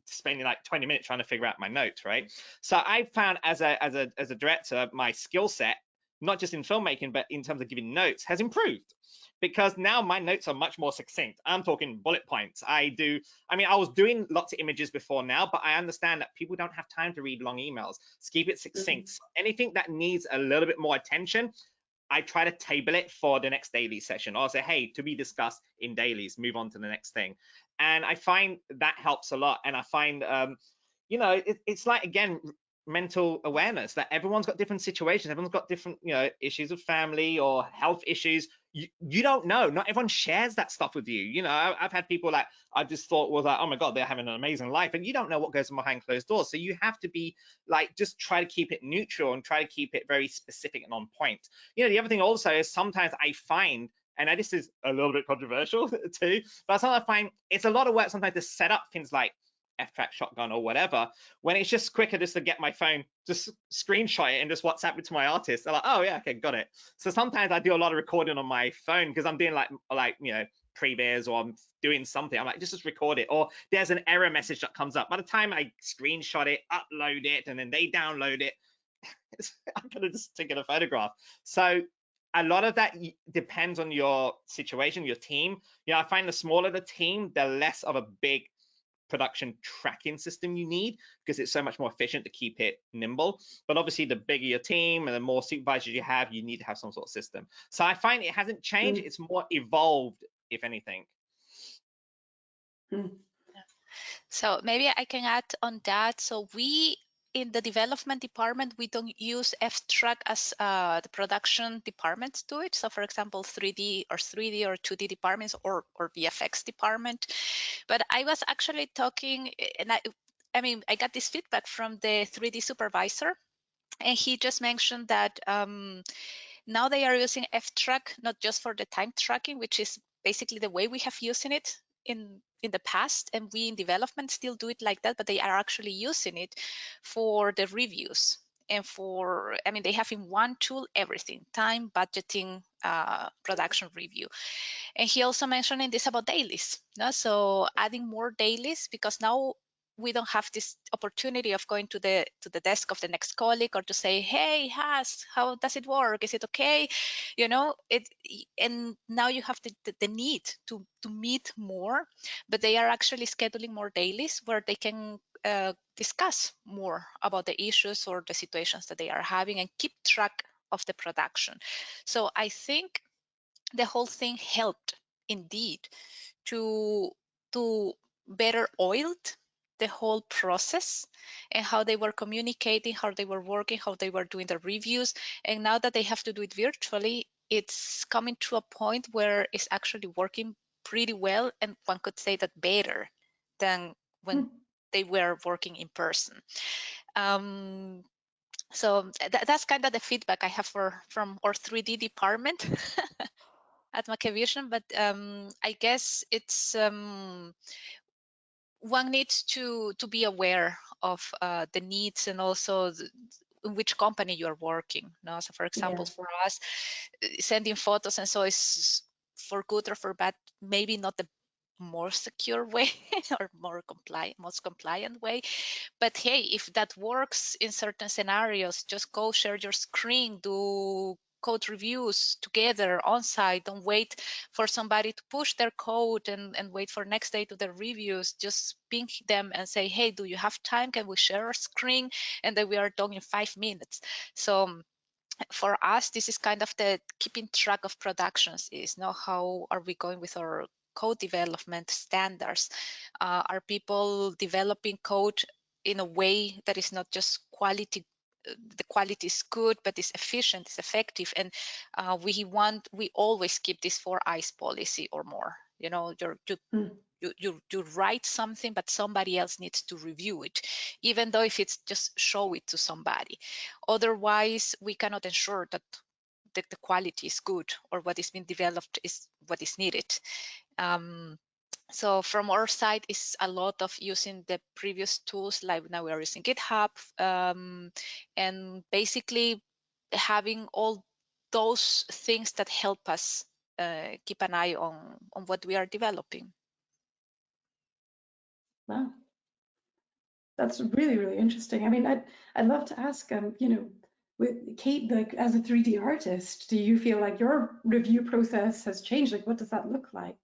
spending like 20 minutes trying to figure out my notes, right? So I found as a director, my skill set, not just in filmmaking, but in terms of giving notes, has improved. Because now my notes are much more succinct. I'm talking bullet points. I was doing lots of images before now, but I understand that people don't have time to read long emails. So keep it succinct. Anything that needs a little bit more attention, I try to table it for the next daily session, or say, hey, to be discussed in dailies, move on to the next thing. And I find that helps a lot. And I find, you know, it's like, again, mental awareness that everyone's got different situations, everyone's got different, you know, issues of family or health issues. You don't know, not everyone shares that stuff with you. You know, I've had people like I just thought was like, oh my god, they're having an amazing life, and you don't know what goes on behind closed doors. So you have to be like, just try to keep it neutral and try to keep it very specific and on point. You know, the other thing also is sometimes I find, and this is a little bit controversial too, but sometimes I find it's a lot of work sometimes to set up things like Ftrack shotgun or whatever, when it's just quicker just to get my phone, just screenshot it and just WhatsApp it to my artist. They're like, oh yeah, okay, got it. So sometimes I do a lot of recording on my phone because I'm doing like you know, previs, or I'm doing something. I'm like, just record it. Or there's an error message that comes up. By the time I screenshot it, upload it, and then they download it, I'm gonna just take a photograph. So a lot of that depends on your situation, your team. You know, I find the smaller the team, the less of a big production tracking system you need, because it's so much more efficient to keep it nimble. But obviously the bigger your team and the more supervisors you have, you need to have some sort of system. So I find it hasn't changed, it's more evolved, if anything. So maybe I can add on that. So we, in the development department, we don't use Ftrack as the production departments do it. So for example, 3D or 2D departments, or VFX department. But I was actually talking, and I mean, I got this feedback from the 3D supervisor, and he just mentioned that now they are using Ftrack not just for the time tracking, which is basically the way we have using it in the past, and we in development still do it like that, but they are actually using it for the reviews and for, I mean, they have in one tool everything: time, budgeting, production review. And he also mentioning this about dailies, no? So adding more dailies, because now we don't have this opportunity of going to the desk of the next colleague or to say, hey, Has, how does it work? Is it okay? You know, and now you have the need to meet more, but they are actually scheduling more dailies where they can discuss more about the issues or the situations that they are having and keep track of the production. So I think the whole thing helped indeed to better oiled the whole process and how they were communicating, how they were working, how they were doing the reviews. And now that they have to do it virtually, it's coming to a point where it's actually working pretty well, and one could say that better than when they were working in person. So that's kind of the feedback I have from our 3D department at Mackevision. But I guess it's one needs to be aware of the needs, and also in which company you are working. No? So for example, for us, sending photos and so is, for good or for bad, maybe not the more secure way or most compliant way. But hey, if that works in certain scenarios, just go share your screen, do code reviews together on site. Don't wait for somebody to push their code and wait for next day to the reviews. Just ping them and say, hey, do you have time? Can we share our screen? And then we are done in 5 minutes. So for us, this is kind of the keeping track of productions is, now how are we going with our code development standards? Are people developing code in a way that is not just quality, the quality is good, but it's efficient, it's effective, and we always keep this 4 eyes policy or more. You know, you write something, but somebody else needs to review it, even though if it's just show it to somebody. Otherwise, we cannot ensure that the quality is good or what is being developed is what is needed. So from our side, is a lot of using the previous tools, like now we are using GitHub, and basically having all those things that help us keep an eye on what we are developing. Wow, that's really, really interesting. I mean, I'd love to ask, you know, with Kate, like as a 3D artist, do you feel like your review process has changed? Like, what does that look like?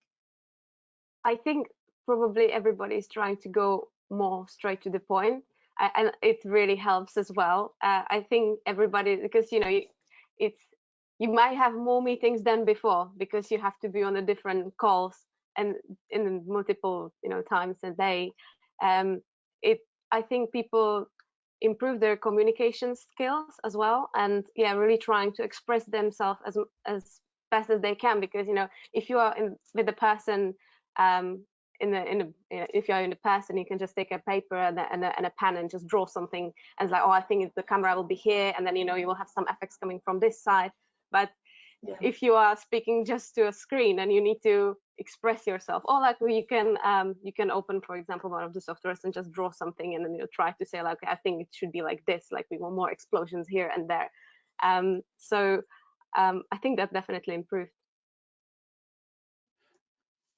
I think probably everybody is trying to go more straight to the point, and it really helps as well. I think everybody, because you know, you might have more meetings than before because you have to be on the different calls and in multiple, you know, times a day. I think people, improve their communication skills as well, and yeah, really trying to express themselves as best as they can, because if you are with the person if you're in the person, you can just take a paper and a pen and just draw something, and it's like, oh, I think the camera will be here, and then you will have some effects coming from this side. But yeah, if you are speaking just to a screen and you need to express yourself, or like you can open, for example, one of the softwares and just draw something, and then you try to say like, I think it should be like this, like we want more explosions here and there. I think that definitely improved.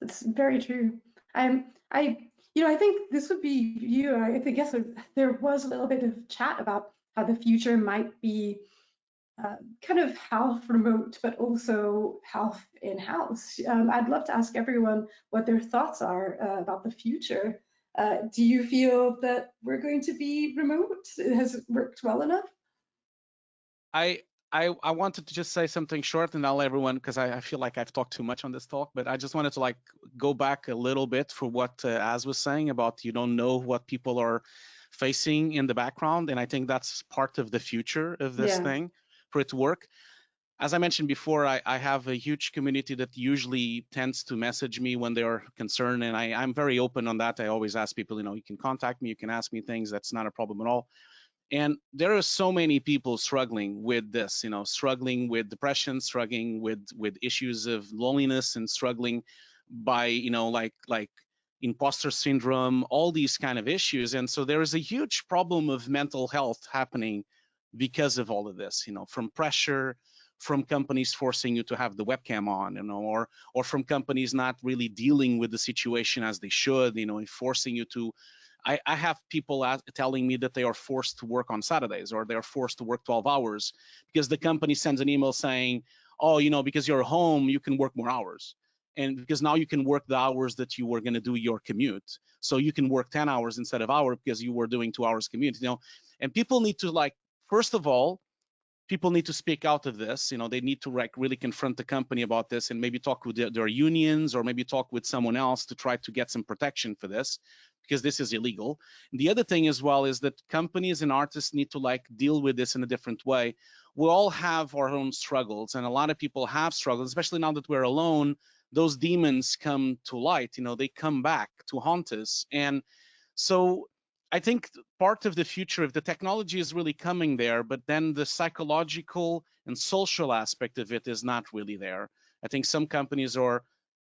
It's very true. I think this would be you. I guess there was a little bit of chat about how the future might be kind of health remote, but also health in-house. I'd love to ask everyone what their thoughts are about the future. Do you feel that we're going to be remote? Has it worked well enough? I wanted to just say something short, and I'll let everyone, because I feel like I've talked too much on this talk, but I just wanted to like go back a little bit for what Az was saying about you don't know what people are facing in the background, and I think that's part of the future of this thing for it to work. As I mentioned before, I have a huge community that usually tends to message me when they are concerned, and I'm very open on that. I always ask people, you can contact me, you can ask me things, that's not a problem at all. And there are so many people struggling with this, struggling with depression, struggling with issues of loneliness, and struggling by, like imposter syndrome, all these kind of issues. And so there is a huge problem of mental health happening because of all of this, from pressure, from companies forcing you to have the webcam on, or from companies not really dealing with the situation as they should, forcing you to. I have people telling me that they are forced to work on Saturdays, or they're forced to work 12 hours because the company sends an email saying, oh, because you're home, you can work more hours. And because now you can work the hours that you were going to do your commute. So you can work 10 hours instead of hour because you were doing 2 hours commute, and people need to first of all, people need to speak out of this. They need to really confront the company about this, and maybe talk with their unions, or maybe talk with someone else to try to get some protection for this, because this is illegal. And the other thing as well is that companies and artists need to deal with this in a different way. We all have our own struggles, and a lot of people have struggles, especially now that we're alone. Those demons come to light, they come back to haunt us. And so I think part of the future, if the technology is really coming there, but then the psychological and social aspect of it is not really there. I think some companies are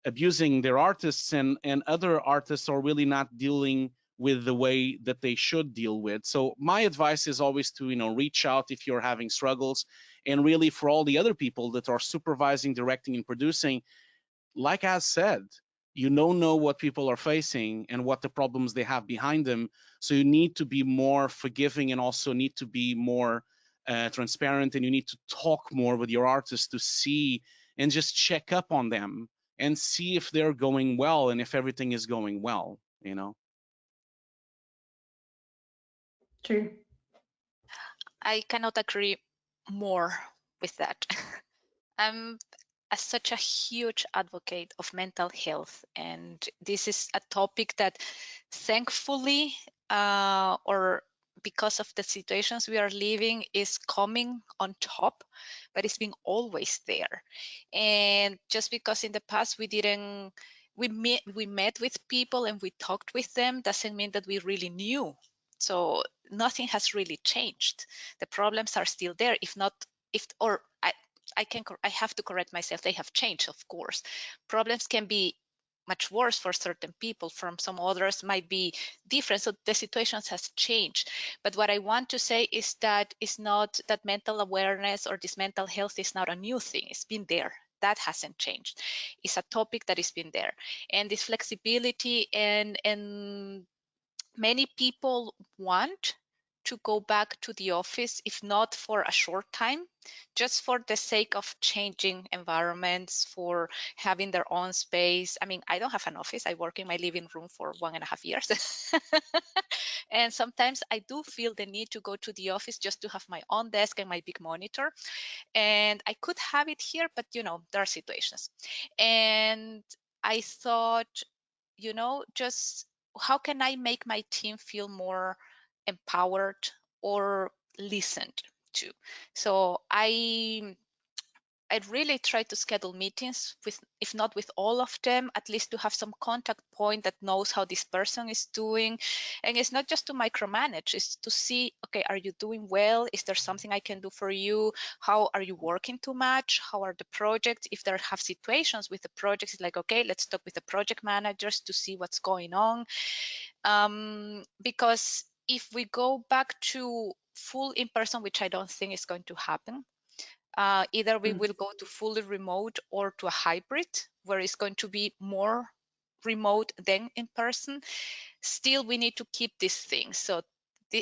abusing their artists, and other artists are really not dealing with the way that they should deal with. So my advice is always to reach out if you're having struggles, and really for all the other people that are supervising, directing, and producing, like I said, you don't know what people are facing and what the problems they have behind them. So you need to be more forgiving, and also need to be more transparent, and you need to talk more with your artists to see and just check up on them and see if they're going well and if everything is going well, True. I cannot agree more with that. I'm such a huge advocate of mental health, and this is a topic that thankfully, or because of the situations we are living, is coming on top, but it's been always there. And just because in the past we met with people and we talked with them, doesn't mean that we really knew. So nothing has really changed. The problems are still there, I have to correct myself. They have changed, of course. Problems can be much worse for certain people, from some others might be different. So the situations has changed. But what I want to say is that it's not that mental awareness or this mental health is not a new thing. It's been there. That hasn't changed. It's a topic that has been there. And this flexibility, and many people want to go back to the office, if not for a short time, just for the sake of changing environments, for having their own space. I mean, I don't have an office. I work in my living room for 1.5 years. And sometimes I do feel the need to go to the office just to have my own desk and my big monitor. And I could have it here, but there are situations. And I thought, just how can I make my team feel more empowered, or listened to. So I really try to schedule meetings with, if not with all of them, at least to have some contact point that knows how this person is doing. And it's not just to micromanage, it's to see, okay, are you doing well? Is there something I can do for you? How are you working too much? How are the projects? If there have situations with the projects, it's like, okay, let's talk with the project managers to see what's going on. Because if we go back to full in person, which I don't think is going to happen, either we will go to fully remote or to a hybrid where it's going to be more remote than in person. Still, we need to keep these things. So,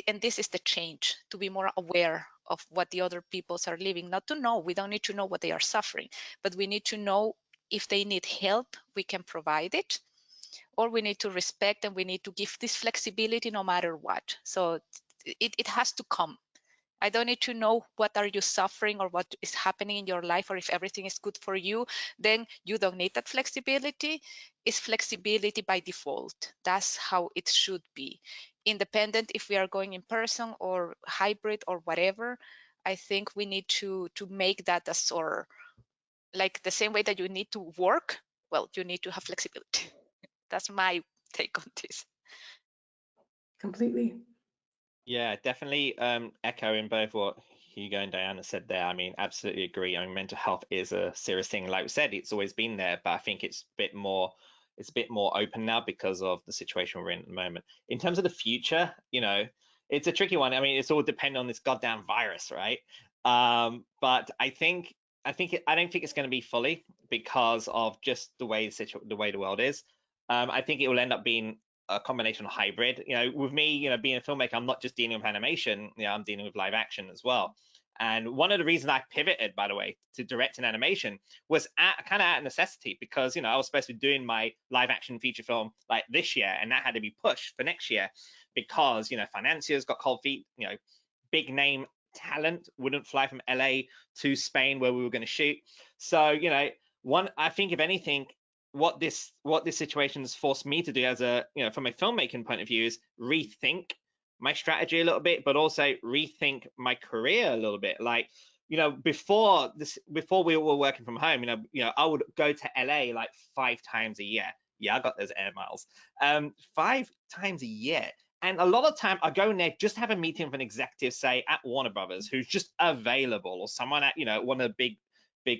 and this is the change, to be more aware of what the other peoples are living. Not to know, we don't need to know what they are suffering, but we need to know if they need help, we can provide it, or we need to respect and we need to give this flexibility no matter what. So it has to come. I don't need to know what are you suffering or what is happening in your life, or if everything is good for you, then you don't need that flexibility. It's flexibility by default. That's how it should be. Independent if we are going in person or hybrid or whatever, I think we need to make that as our, like the same way that you need to work, well, you need to have flexibility. That's my take on this. Completely. Yeah, definitely echoing both what Hugo and Diana said there. I mean, absolutely agree. I mean, mental health is a serious thing. Like we said, it's always been there, but I think it's a bit more open now because of the situation we're in at the moment. In terms of the future, you know, it's a tricky one. I mean, it's all dependent on this goddamn virus, right? But I don't think it's going to be fully because of just the way the world is. I think it will end up being a combination of hybrid. You know, with me, you know, being a filmmaker, I'm not just dealing with animation, you know, I'm dealing with live action as well. And one of the reasons I pivoted, by the way, to direct and animation was kind of out of necessity, because, you know, I was supposed to be doing my live action feature film like this year, and that had to be pushed for next year because, you know, financiers got cold feet, you know, big name talent wouldn't fly from LA to Spain where we were going to shoot. So, you know, I think if anything, what this situation has forced me to do as a, you know, from a filmmaking point of view, is rethink my strategy a little bit, but also rethink my career a little bit. Like, you know, before we were working from home, you know, I would go to LA like 5 times a year. Yeah, I got those air miles. 5 times a year. And a lot of time I go in there, just have a meeting with an executive, say at Warner Brothers, who's just available, or someone at, you know, one of the big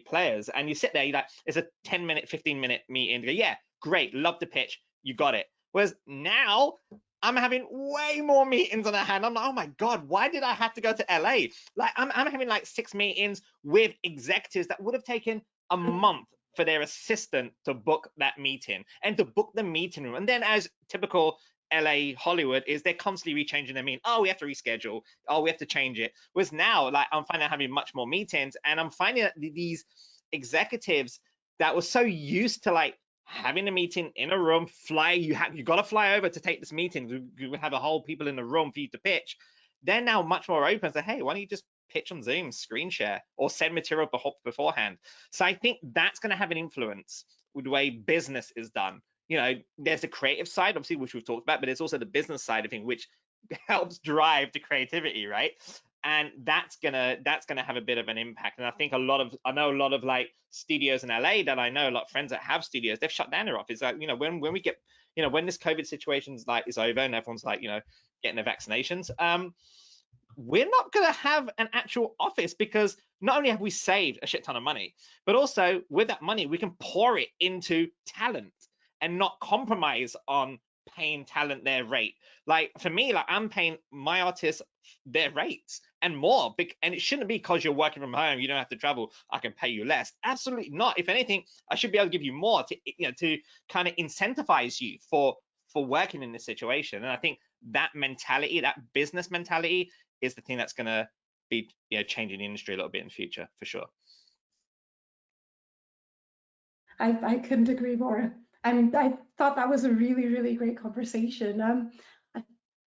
players, and you sit there, you're like, it's a 10-minute, 15-minute meeting. You go, yeah, great, love the pitch, you got it. Whereas now I'm having way more meetings on a hand. I'm like, oh my God, why did I have to go to LA? Like I'm having like 6 meetings with executives that would have taken a month for their assistant to book that meeting and to book the meeting room. And then, as typical LA Hollywood is, they're constantly rechanging their meeting. Oh, we have to reschedule. Oh, we have to change it. Whereas now, like, I'm finding I'm having much more meetings, and I'm finding that these executives that were so used to like having a meeting in a room, you got to fly over to take this meeting. We have a whole people in the room for you to pitch. They're now much more open. Say, hey, why don't you just pitch on Zoom, screen share, or send material beforehand? So I think that's going to have an influence with the way business is done. You know, there's the creative side, obviously, which we've talked about, but there's also the business side of things, which helps drive the creativity, right? And that's gonna have a bit of an impact. And I think I know a lot of like studios in LA that I know, a lot of friends that have studios, they've shut down their office. Like, you know, when we get, you know, when this COVID situation's like is over and everyone's like, you know, getting their vaccinations, we're not going to have an actual office, because not only have we saved a shit ton of money, but also with that money, we can pour it into talent and not compromise on paying talent their rate. Like for me, like I'm paying my artists their rates and more, and it shouldn't be because you're working from home, you don't have to travel, I can pay you less. Absolutely not. If anything, I should be able to give you more to, you know, to kind of incentivize you for working in this situation. And I think that mentality, that business mentality, is the thing that's going to be, you know, changing the industry a little bit in the future, for sure. I couldn't agree more. And I thought that was a really, really great conversation. I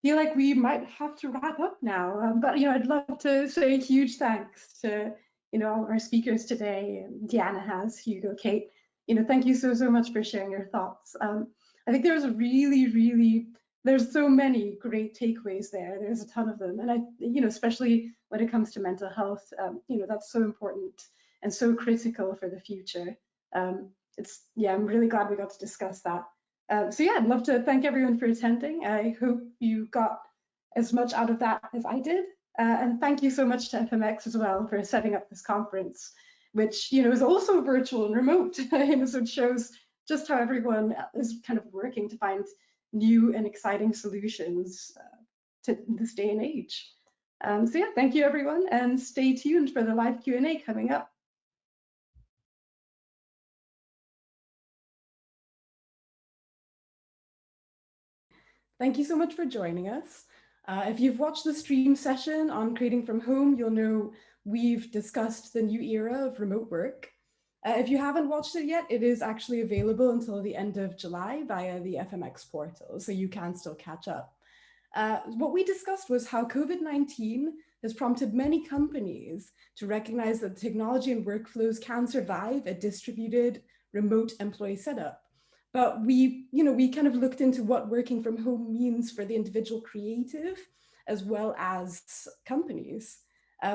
feel like we might have to wrap up now, but, you know, I'd love to say a huge thanks to, you know, all of our speakers today, Diana, Has, Hugo, Kate. You know, thank you so much for sharing your thoughts. I think there was a really, really there's so many great takeaways there. There's a ton of them. And especially when it comes to mental health, that's so important and so critical for the future. I'm really glad we got to discuss that. I'd love to thank everyone for attending. I hope you got as much out of that as I did. And thank you so much to FMX as well for setting up this conference, which is also virtual and remote. So it shows just how everyone is kind of working to find new and exciting solutions to this day and age. Thank you everyone, and stay tuned for the live Q&A coming up. Thank you so much for joining us. If you've watched the stream session on creating from home, you'll know we've discussed the new era of remote work. If you haven't watched it yet, it is actually available until the end of July via the FMX portal, so you can still catch up. What we discussed was how COVID-19 has prompted many companies to recognize that technology and workflows can survive a distributed remote employee setup. But we kind of looked into what working from home means for the individual creative as well as companies.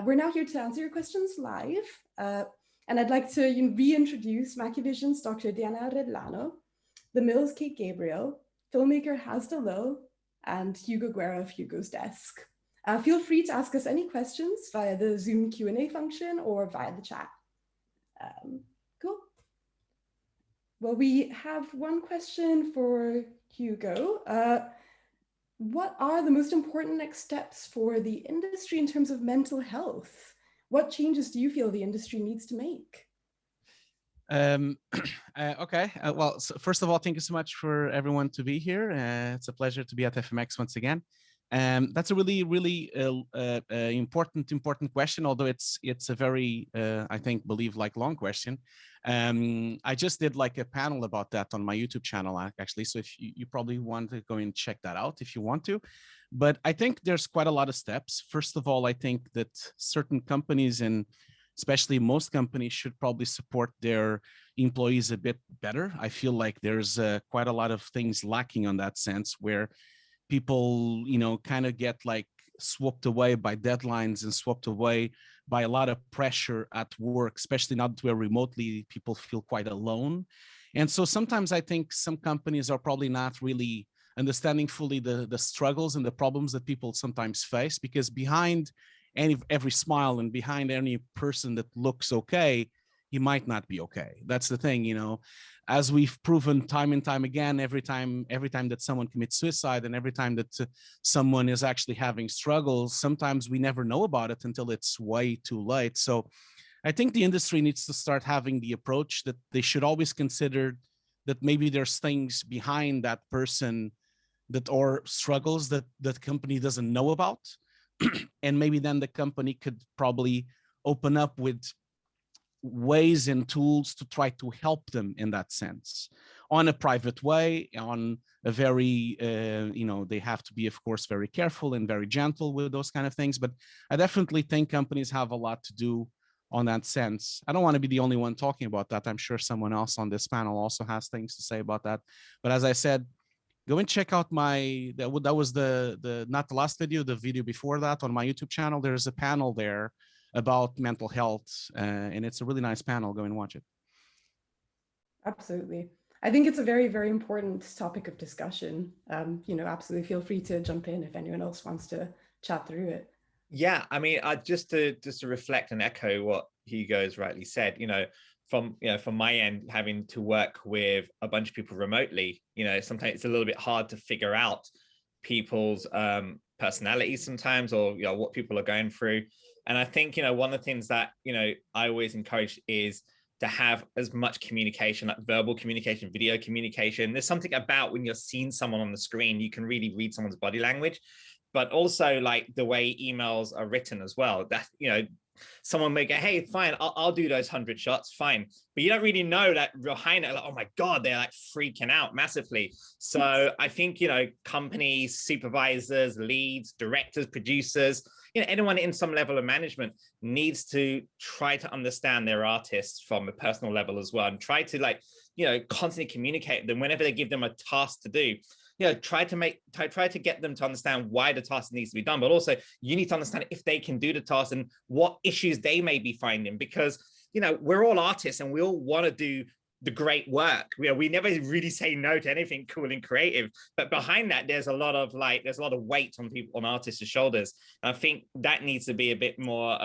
We're now here to answer your questions live. And I'd like to reintroduce Mackevision's Dr. Diana Arellano, the Mill's Kate Gabriel, filmmaker Dulull, and Hugo Guerra of Hugo's Desk. Feel free to ask us any questions via the Zoom Q&A function or via the chat. Cool. Well, we have one question for Hugo. What are the most important next steps for the industry in terms of mental health? What changes do you feel the industry needs to make? Okay. Well, so first of all, thank you so much for everyone to be here. It's a pleasure to be at FMX once again. That's a really, really important question, although it's a very, I think, long question. I just did like a panel about that on my YouTube channel, actually. So if you probably want to go and check that out if you want to. But I think there's quite a lot of steps. First of all, I think that certain companies, and especially most companies, should probably support their employees a bit better. I feel like there's quite a lot of things lacking on that sense, where people, kind of get like swept away by deadlines and swept away by a lot of pressure at work, especially now that we're remotely, people feel quite alone. And so sometimes I think some companies are probably not really understanding fully the struggles and the problems that people sometimes face, because behind every smile and behind any person that looks okay, he might not be okay. That's the thing, as we've proven time and time again, every time that someone commits suicide and every time that someone is actually having struggles, sometimes we never know about it until it's way too late. So I think the industry needs to start having the approach that they should always consider that maybe there's things behind that person or struggles that the company doesn't know about. And maybe then the company could probably open up with ways and tools to try to help them in that sense, on a private way, on a very, they have to be, of course, very careful and very gentle with those kind of things. But I definitely think companies have a lot to do on that sense. I don't want to be the only one talking about that. I'm sure someone else on this panel also has things to say about that. But as I said, go and check out that was not the last video, the video before that on my YouTube channel. There's a panel there about mental health, and it's a really nice panel. Go and watch it. Absolutely. I think it's a very, very important topic of discussion. Absolutely feel free to jump in if anyone else wants to chat through it. Yeah, I mean, just to reflect and echo what Hugo has rightly said, from my end, having to work with a bunch of people remotely, sometimes it's a little bit hard to figure out people's personalities sometimes, or what people are going through. And I think one of the things that I always encourage is to have as much communication, like verbal communication, video communication. There's something about when you're seeing someone on the screen, you can really read someone's body language, but also like the way emails are written as well. That someone may go, hey, fine, I'll do those 100 shots, fine. But you don't really know that behind it, like, oh my God, they're like freaking out massively. So I think, companies, supervisors, leads, directors, producers, anyone in some level of management needs to try to understand their artists from a personal level as well, and try to constantly communicate with them whenever they give them a task to do. try to get them to understand why the task needs to be done, but also you need to understand if they can do the task and what issues they may be finding, because we're all artists and we all want to do the great work. We never really say no to anything cool and creative, but behind that there's a lot of weight on artists' shoulders. And I think that needs to be a bit more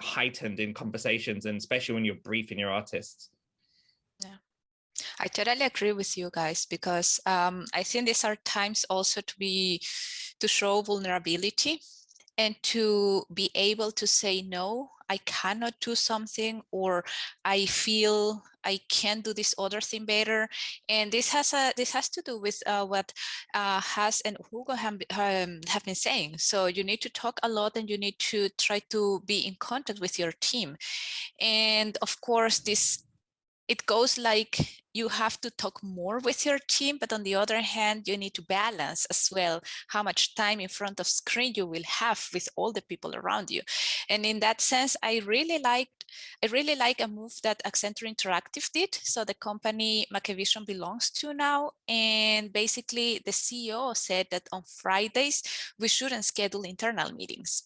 heightened in conversations, and especially when you're briefing your artists. Yeah, I totally agree with you guys, because I think these are times also to show vulnerability and to be able to say, no, I cannot do something, or I feel I can do this other thing better. And this has to do with what Has and Hugo have been saying. So you need to talk a lot, and you need to try to be in contact with your team. And of course, it goes like you have to talk more with your team, but on the other hand, you need to balance as well how much time in front of screen you will have with all the people around you. And in that sense, I really like a move that Accenture Interactive did. So the company Mackevision belongs to now, and basically the CEO said that on Fridays we shouldn't schedule internal meetings,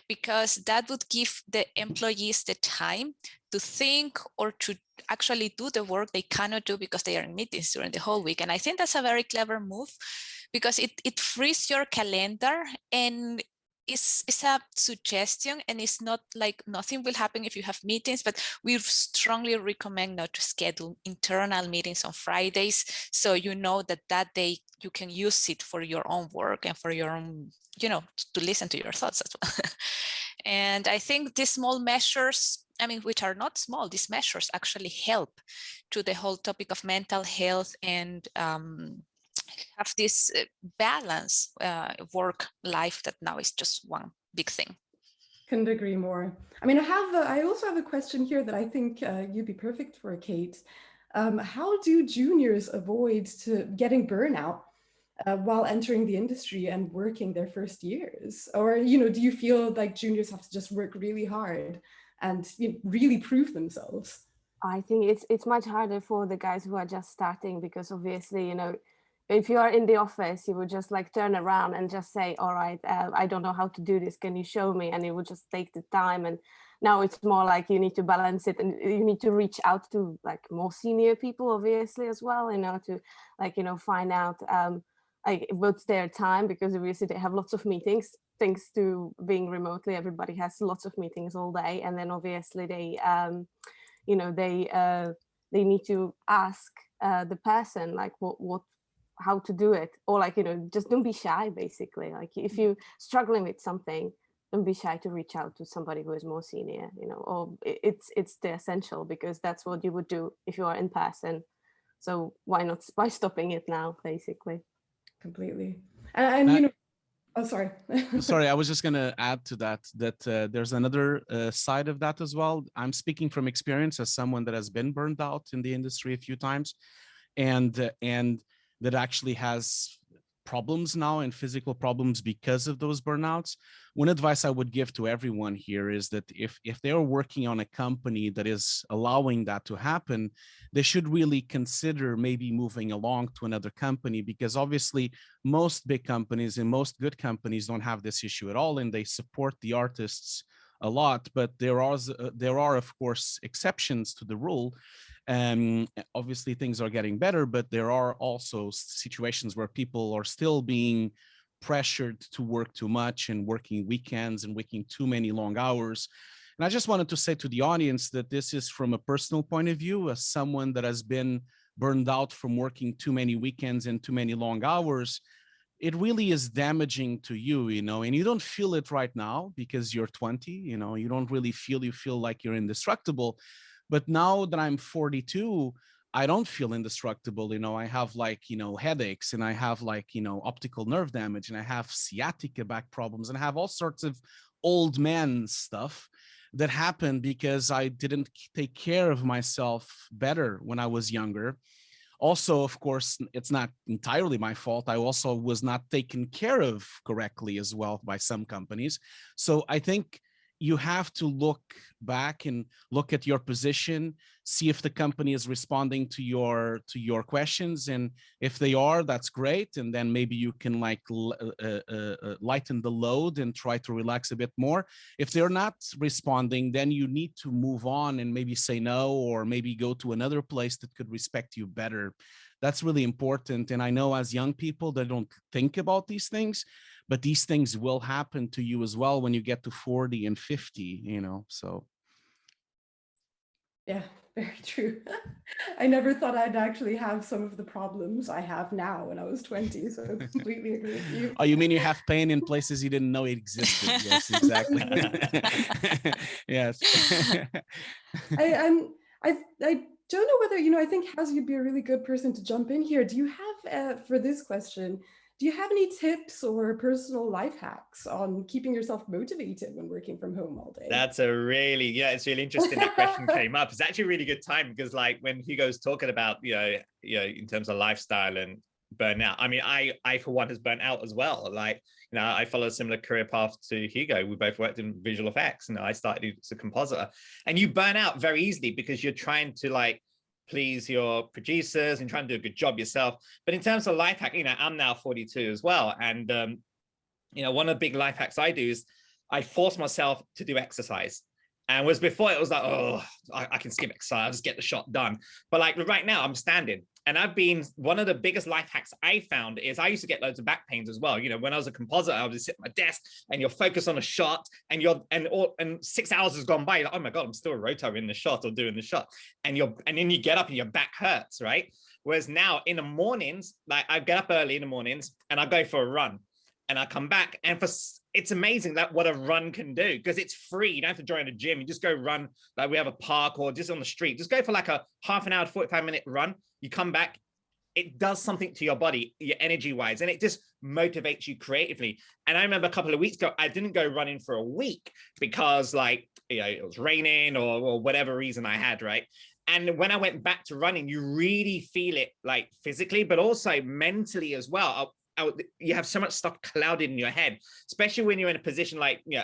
because that would give the employees the time to think or to actually do the work they cannot do because they are in meetings during the whole week. And I think that's a very clever move, because it frees your calendar, and it's a suggestion, and it's not like nothing will happen if you have meetings, but we strongly recommend not to schedule internal meetings on Fridays, so you know that day you can use it for your own work and for your own, to listen to your thoughts as well. And I think these small measures, which are not small, these measures actually help to the whole topic of mental health and have this balance work life that now is just one big thing. Couldn't agree more. I also have a question here that I think you'd be perfect for, Kate. How do juniors avoid getting burnout while entering the industry and working their first years? Or, do you feel like juniors have to just work really hard and really prove themselves? I think it's much harder for the guys who are just starting, because obviously, if you are in the office, you would just like turn around and just say, all right, I don't know how to do this, can you show me? And it would just take the time. And now it's more like you need to balance it, and you need to reach out to like more senior people, obviously, as well, to find out what's their time, because obviously they have lots of meetings. Thanks to being remotely, everybody has lots of meetings all day, and then obviously they need to ask the person like how to do it, or just don't be shy, basically. Like if you're struggling with something, don't be shy to reach out to somebody who is more senior, or it's the essential, because that's what you would do if you are in person. So why stopping it now, basically? Completely. And oh, sorry. Sorry, I was just going to add to that there's another side of that as well. I'm speaking from experience as someone that has been burned out in the industry a few times, and that actually has problems now and physical problems because of those burnouts. One advice I would give to everyone here is that if they're working on a company that is allowing that to happen, they should really consider maybe moving along to another company, because obviously most big companies and most good companies don't have this issue at all, and they support the artists a lot. But there are of course exceptions to the rule. Obviously things are getting better, but there are also situations where people are still being pressured to work too much and working weekends and working too many long hours. And I just wanted to say to the audience that this is from a personal point of view, as someone that has been burned out from working too many weekends and too many long hours. It really is damaging to you, and you don't feel it right now because you're 20, you don't really you feel like you're indestructible. But now that I'm 42, I don't feel indestructible. I have headaches, and I have optical nerve damage, and I have sciatica back problems, and I have all sorts of old man stuff that happened because I didn't take care of myself better when I was younger. Also, of course, it's not entirely my fault. I also was not taken care of correctly as well by some companies. So I think you have to look back and look at your position, see if the company is responding to your questions, and if they are, that's great. And then maybe you can like lighten the load and try to relax a bit more. If they're not responding, then you need to move on and maybe say no, or maybe go to another place that could respect you better. That's really important. And I know as young people, they don't think about these things, but these things will happen to you as well when you get to 40 and 50, you know, so. Yeah, very true. I never thought I'd actually have some of the problems I have now when I was 20, so I completely agree with you. Oh, you mean you have pain in places you didn't know it existed? Yes, exactly. Yes. I don't know whether, you know, I think Haz, you'd be a really good person to jump in here. Do you have, for this question, do you have any tips or personal life hacks on keeping yourself motivated when working from home all day? That's a really, yeah, it's really interesting that question came up. It's actually a really good time because like when Hugo's talking about, you know, in terms of lifestyle and burnout, I mean, I for one has burnt out as well. Like, you know, I follow a similar career path to Hugo. We both worked in visual effects, and I started as a compositor. And you burn out very easily because you're trying to like please your producers and trying to do a good job yourself. But in terms of life hack, you know, I'm now 42 as well. And, you know, one of the big life hacks I do is I force myself to do exercise. And whereas before it was like, oh, I can skip exercise, I'll just get the shot done. But like right now I'm standing. And I've been, one of the biggest life hacks I found is I used to get loads of back pains as well. You know, when I was a compositor, I would just sit at my desk and you're focused on a shot and and 6 hours has gone by. You're like, oh my God, I'm still rotating in the shot or doing the shot. And then you get up and your back hurts, right? Whereas now in the mornings, like I get up early in the mornings and I go for a run and I come back, and it's amazing that what a run can do, because it's free. You don't have to join a gym. You just go run, like we have a park or just on the street. Just go for like a half an hour, 45-minute run. You come back, it does something to your body, your energy wise, and it just motivates you creatively. And I remember a couple of weeks ago, I didn't go running for a week because like, you know, it was raining or whatever reason I had, right? And when I went back to running, you really feel it like physically, but also mentally as well. You have so much stuff clouded in your head, especially when you're in a position like, you know,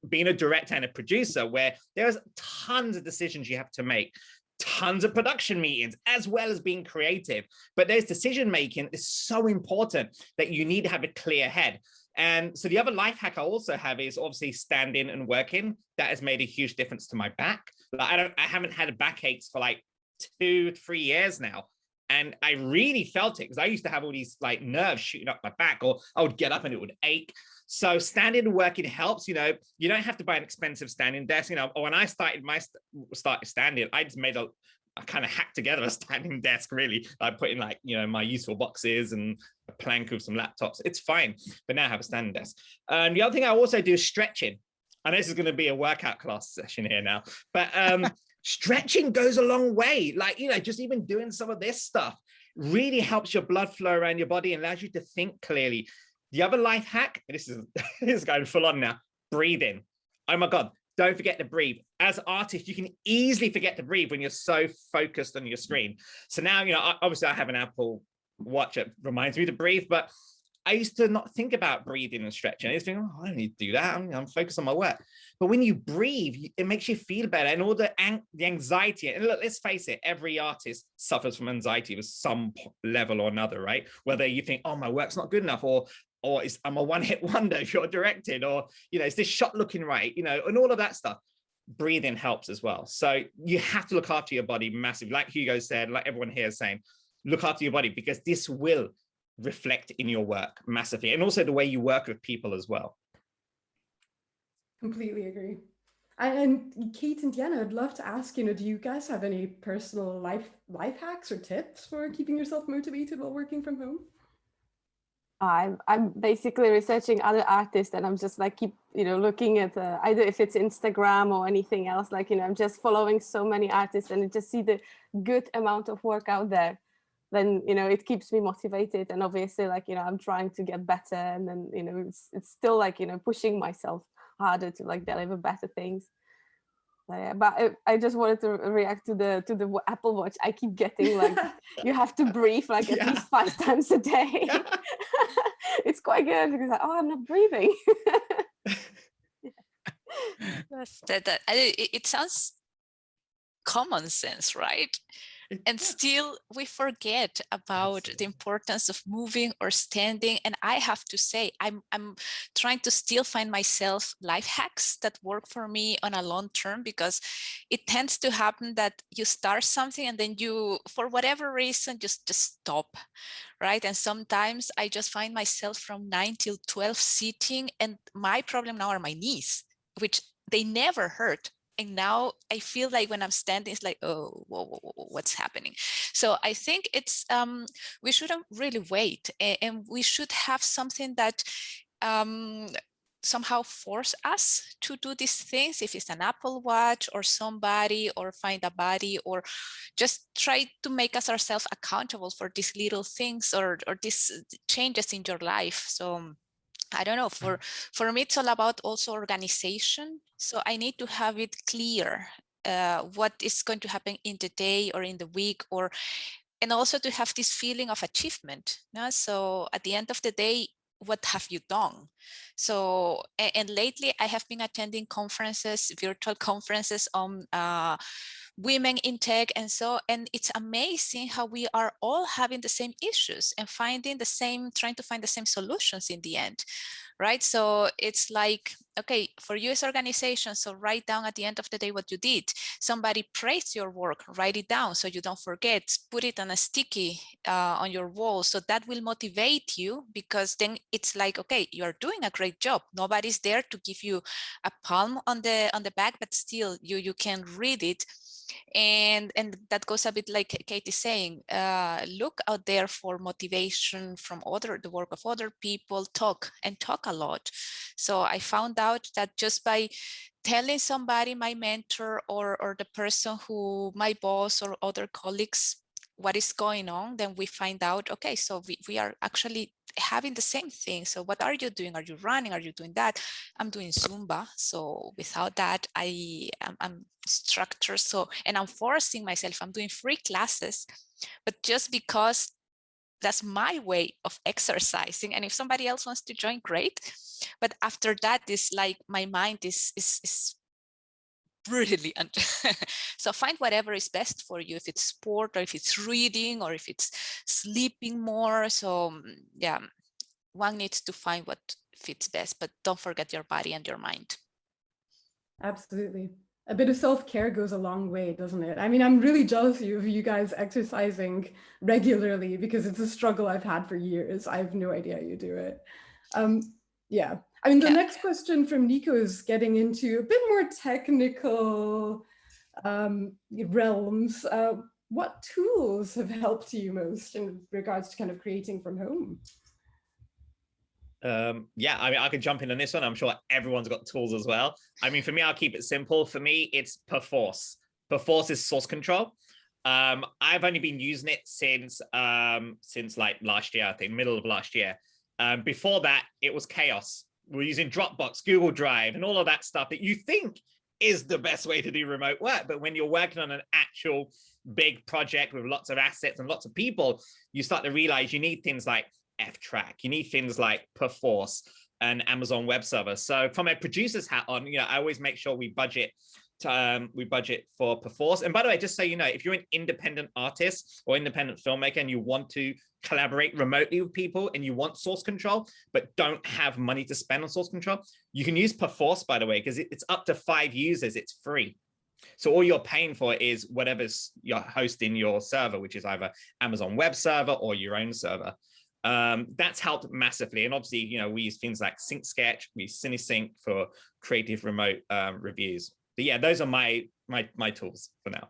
being a director and a producer where there's tons of decisions you have to make, tons of production meetings, as well as being creative. But there's decision making is so important that you need to have a clear head. And so the other life hack I also have is obviously standing and working. That has made a huge difference to my back. Like I haven't had backaches for like 2-3 years now. And I really felt it because I used to have all these like nerves shooting up my back, or I would get up and it would ache. So standing and working helps. You know, you don't have to buy an expensive standing desk. You know, when I started standing, I just made I kind of hacked together a standing desk, really. I put in like, you know, my useful boxes and a plank with some laptops. It's fine. But now I have a standing desk. The other thing I also do is stretching. I know this is going to be a workout class session here now, but stretching goes a long way. Like, you know, just even doing some of this stuff really helps your blood flow around your body and allows you to think clearly. The other life hack, this is going full on now, breathing. Oh my God, don't forget to breathe. As artists, you can easily forget to breathe when you're so focused on your screen. So now, you know, obviously I have an Apple Watch that reminds me to breathe, but I used to not think about breathing and stretching. I used to think, oh, I don't need to do that. I'm focused on my work. But when you breathe, it makes you feel better. And all the anxiety, and look, let's face it, every artist suffers from anxiety with some level or another, right? Whether you think, oh, my work's not good enough, or I'm a one-hit wonder if you're directing, or, you know, is this shot looking right? You know, and all of that stuff. Breathing helps as well. So you have to look after your body massively. Like Hugo said, like everyone here is saying, look after your body, because this will reflect in your work massively, and also the way you work with people as well. Completely agree. And Kate and Diana, I'd love to ask, you know, do you guys have any personal life hacks or tips for keeping yourself motivated while working from home? I'm basically researching other artists, and I'm just like keep, you know, looking at either if it's Instagram or anything else, like, you know, I'm just following so many artists and just see the good amount of work out there. Then, you know, it keeps me motivated, and obviously, like, you know, I'm trying to get better, and then, you know, it's still like, you know, pushing myself harder to like deliver better things. So, yeah, but I just wanted to react to the Apple Watch. I keep getting like, you have to breathe like at least 5 times a day. It's quite good because like, oh, I'm not breathing. Yes, it sounds common sense, right? And still we forget about the importance of moving or standing. And I have to say, I'm trying to still find myself life hacks that work for me on a long term, because it tends to happen that you start something and then you, for whatever reason, just stop, right? And sometimes I just find myself from 9 till 12 sitting, and my problem now are my knees, which they never hurt. And now I feel like when I'm standing, it's like, oh, whoa, what's happening? So I think it's, we shouldn't really wait, and we should have something that somehow force us to do these things. If it's an Apple Watch or somebody, or find a buddy, or just try to make us ourselves accountable for these little things or these changes in your life. So I don't know, for me, it's all about also organization. So I need to have it clear what is going to happen in the day or in the week, and also to have this feeling of achievement. No? So at the end of the day, what have you done? So, and lately I have been attending conferences, virtual conferences on women in tech, and it's amazing how we are all having the same issues and trying to find the same solutions in the end, right? So it's like, okay, for you as organization, so write down at the end of the day what you did. Somebody praised your work, write it down so you don't forget, put it on a sticky on your wall, so that will motivate you, because then it's like, okay, you're doing a great job. Nobody's there to give you a palm on the back, but still you can read it. And that goes a bit like Kate is saying, look out there for motivation from the work of other people, talk a lot. So I found out that just by telling somebody, my mentor or the person my boss or other colleagues, what is going on, then we find out, okay, so we are actually having the same thing. So what are you doing? Are you running? Are you doing that? I'm doing Zumba. So without that, I'm structured. So, and I'm forcing myself, I'm doing free classes, but just because that's my way of exercising. And if somebody else wants to join, great. But after that, it's like my mind is brutally so find whatever is best for you, if it's sport or if it's reading or if it's sleeping more. So yeah, one needs to find what fits best, but don't forget your body and your mind. Absolutely. A bit of self-care goes a long way, doesn't it? I mean, I'm really jealous of you guys exercising regularly, because it's a struggle I've had for years. I have no idea how you do it. Yeah. I mean, the next question from Nico is getting into a bit more technical realms. What tools have helped you most in regards to kind of creating from home? Yeah, I mean, I can jump in on this one. I'm sure everyone's got tools as well. I mean, for me, I'll keep it simple. For me, it's Perforce. Perforce is source control. I've only been using it since like last year, I think, middle of last year. Before that, it was chaos. We're using Dropbox, Google Drive, and all of that stuff that you think is the best way to do remote work. But when you're working on an actual big project with lots of assets and lots of people, you start to realize you need things like Ftrack, you need things like Perforce and Amazon Web Server. So from a producer's hat on, I always make sure we budget for Perforce. And by the way, just so you know, if you're an independent artist or independent filmmaker and you want to collaborate remotely with people and you want source control, but don't have money to spend on source control, you can use Perforce, by the way, because it's up to 5 users, it's free. So all you're paying for is whatever's you're hosting your server, which is either Amazon Web Server or your own server. That's helped massively. And obviously, we use things like SyncSketch, we use CineSync for creative remote reviews. But yeah, those are my tools for now.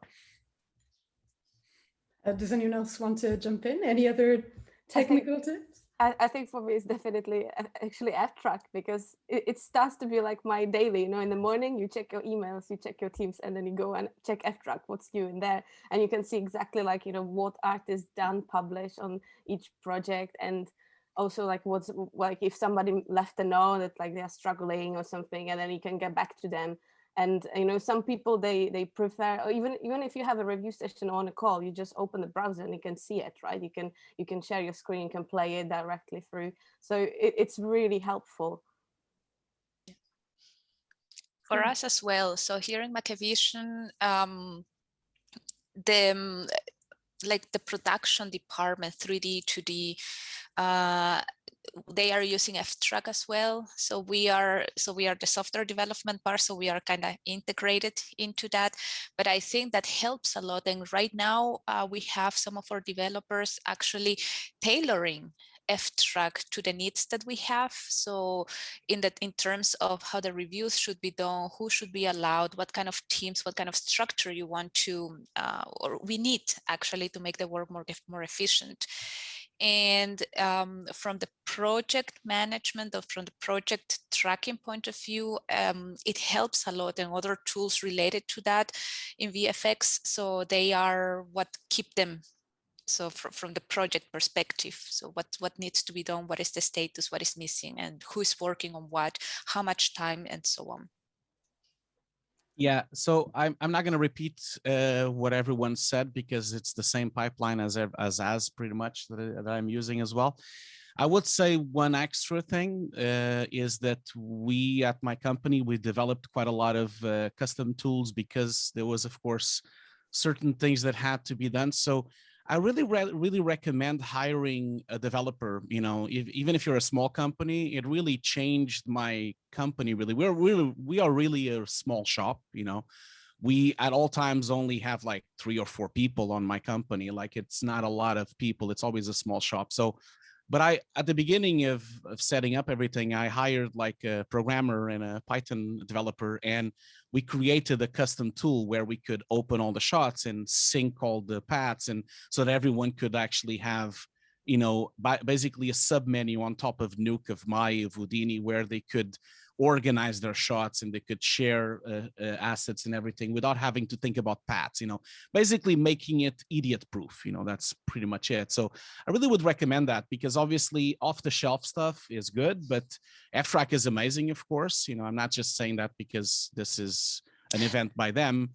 Does anyone else want to jump in? Any other technical tips? I think for me it's definitely actually Ftrack, because it starts to be like my daily, in the morning you check your emails, you check your Teams, and then you go and check Ftrack, what's new in there, and you can see exactly like, what art is done, published on each project, and also like what's like if somebody left a note that like they're struggling or something, and then you can get back to them. And some people they prefer, or even if you have a review session on a call, you just open the browser and you can see it, right? You can share your screen, you can play it directly through. So it's really helpful. For us as well. So here in Mackevision, like the production department, 3D, 2D, they are using Ftrack as well. So we are the software development part, so we are kind of integrated into that. But I think that helps a lot. And right now we have some of our developers actually tailoring Ftrack to the needs that we have. So in terms of how the reviews should be done, who should be allowed, what kind of teams, what kind of structure you want to, or we need actually to make the work more efficient. And from the project management or from the project tracking point of view, it helps a lot, and other tools related to that in VFX. So they are what keep them. So from the project perspective, so what needs to be done, what is the status, what is missing, and who's working on what, how much time, and so on. Yeah, so I'm not going to repeat what everyone said, because it's the same pipeline as pretty much that I'm using as well. I would say one extra thing is that we at my company, we developed quite a lot of custom tools, because there was, of course, certain things that had to be done. So I really recommend hiring a developer. You know, even if you're a small company, it really changed my company. Really, we are really a small shop. You know, we at all times only have like 3 or 4 people on my company. Like, it's not a lot of people. It's always a small shop. So, but at the beginning of setting up everything, I hired like a programmer and a Python developer, and we created a custom tool where we could open all the shots and sync all the paths, and so that everyone could actually have, you know, basically a sub menu on top of Nuke, of Maya, of Houdini, where they could organize their shots and they could share assets and everything without having to think about paths, you know, basically making it idiot proof. You know, that's pretty much it. So I really would recommend that, because obviously off the shelf stuff is good, but Ftrack is amazing, of course. You know, I'm not just saying that because this is an event by them.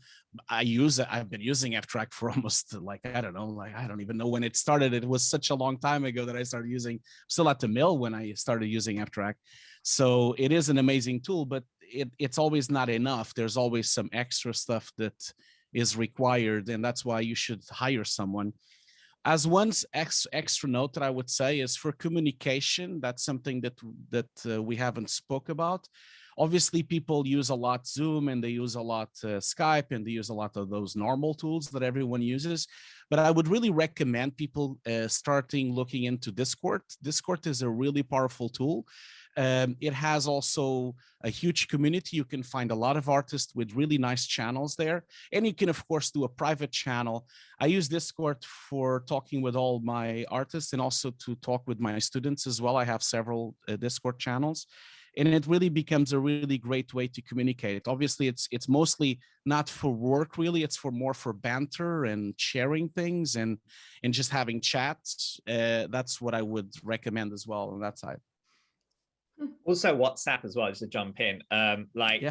I've been using Ftrack for almost, like, I don't know, like, I don't even know when it started. It was such a long time ago that I started using, still at the mill when I started using Ftrack. So it is an amazing tool, but it's always not enough. There's always some extra stuff that is required, and that's why you should hire someone. As one extra note that I would say is for communication, that's something that we haven't spoke about. Obviously, people use a lot Zoom, and they use a lot Skype, and they use a lot of those normal tools that everyone uses. But I would really recommend people starting looking into Discord. Discord is a really powerful tool. It has also a huge community. You can find a lot of artists with really nice channels there. And you can, of course, do a private channel. I use Discord for talking with all my artists, and also to talk with my students as well. I have several Discord channels. And it really becomes a really great way to communicate. Obviously, it's mostly not for work, really. It's more for banter and sharing things and just having chats. That's what I would recommend as well on that side. Also WhatsApp as well, just to jump in.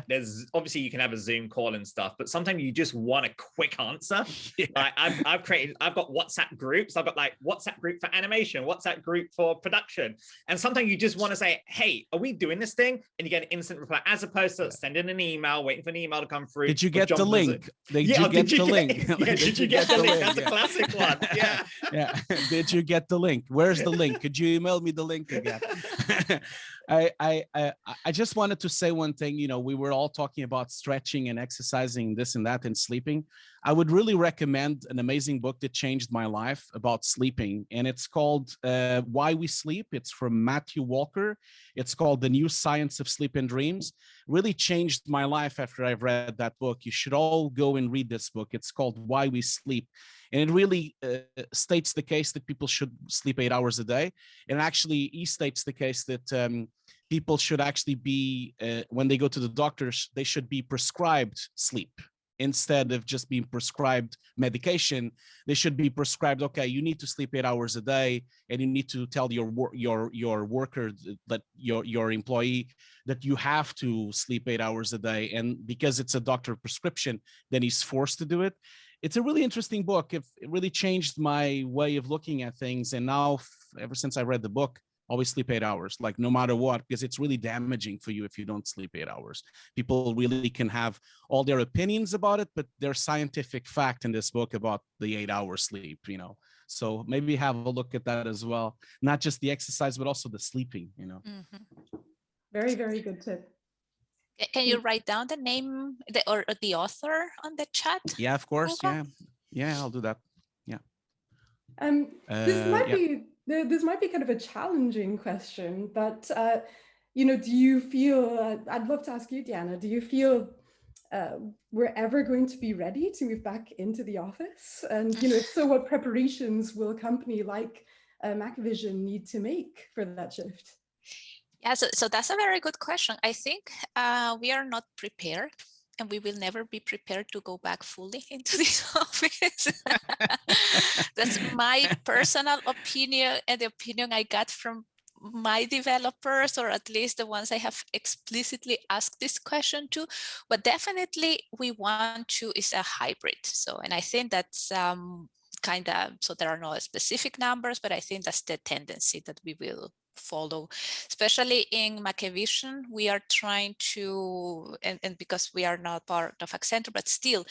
There's obviously you can have a Zoom call and stuff, but sometimes you just want a quick answer. Yeah. Like I've got WhatsApp groups. I've got like WhatsApp group for animation, WhatsApp group for production. And sometimes you just want to say, hey, are we doing this thing? And you get an instant reply, as opposed to sending an email, waiting for an email to come through. Did you get the link? Did you get the link? Did you get the link? That's a classic one. Yeah. Yeah. Did you get the link? Where's the link? Could you email me the link again? I just wanted to say one thing. You know, we were all talking about stretching and exercising, this and that, and sleeping. I would really recommend an amazing book that changed my life about sleeping, and it's called Why We Sleep. It's from Matthew Walker. It's called The New Science of Sleep and Dreams. Really changed my life after I've read that book. You should all go and read this book. It's called Why We Sleep. And it really states the case that people should sleep 8 hours a day. And actually, he states the case that people should actually be, when they go to the doctors, they should be prescribed sleep. Instead of just being prescribed medication, they should be prescribed, okay, you need to sleep 8 hours a day, and you need to tell your worker, that your employee, that you have to sleep 8 hours a day. And because it's a doctor prescription, then he's forced to do it. It's a really interesting book. It really changed my way of looking at things. And now, ever since I read the book, always sleep 8 hours, like no matter what, because it's really damaging for you if you don't sleep 8 hours. People really can have all their opinions about it, but there's scientific fact in this book about the 8-hour sleep, you know. So maybe have a look at that as well. Not just the exercise, but also the sleeping, you know. Very, very good tip. Can you write down the name or the author on the chat? Yeah, of course. Hugo? Yeah, I'll do that. Yeah. This might be kind of a challenging question, but you know, do you feel? I'd love to ask you, Diana. Do you feel we're ever going to be ready to move back into the office? And you know, if so, what preparations will a company like Mackevision need to make for that shift? Yeah, so that's a very good question. I think we are not prepared, and we will never be prepared to go back fully into this office. That's my personal opinion, and the opinion I got from my developers, or at least the ones I have explicitly asked this question to. But definitely we want to is a hybrid. So, and I think that's kind of, so there are no specific numbers, but I think that's the tendency that we will follow, especially in Mackevision. We are trying to, and because we are not part of Accenture, but still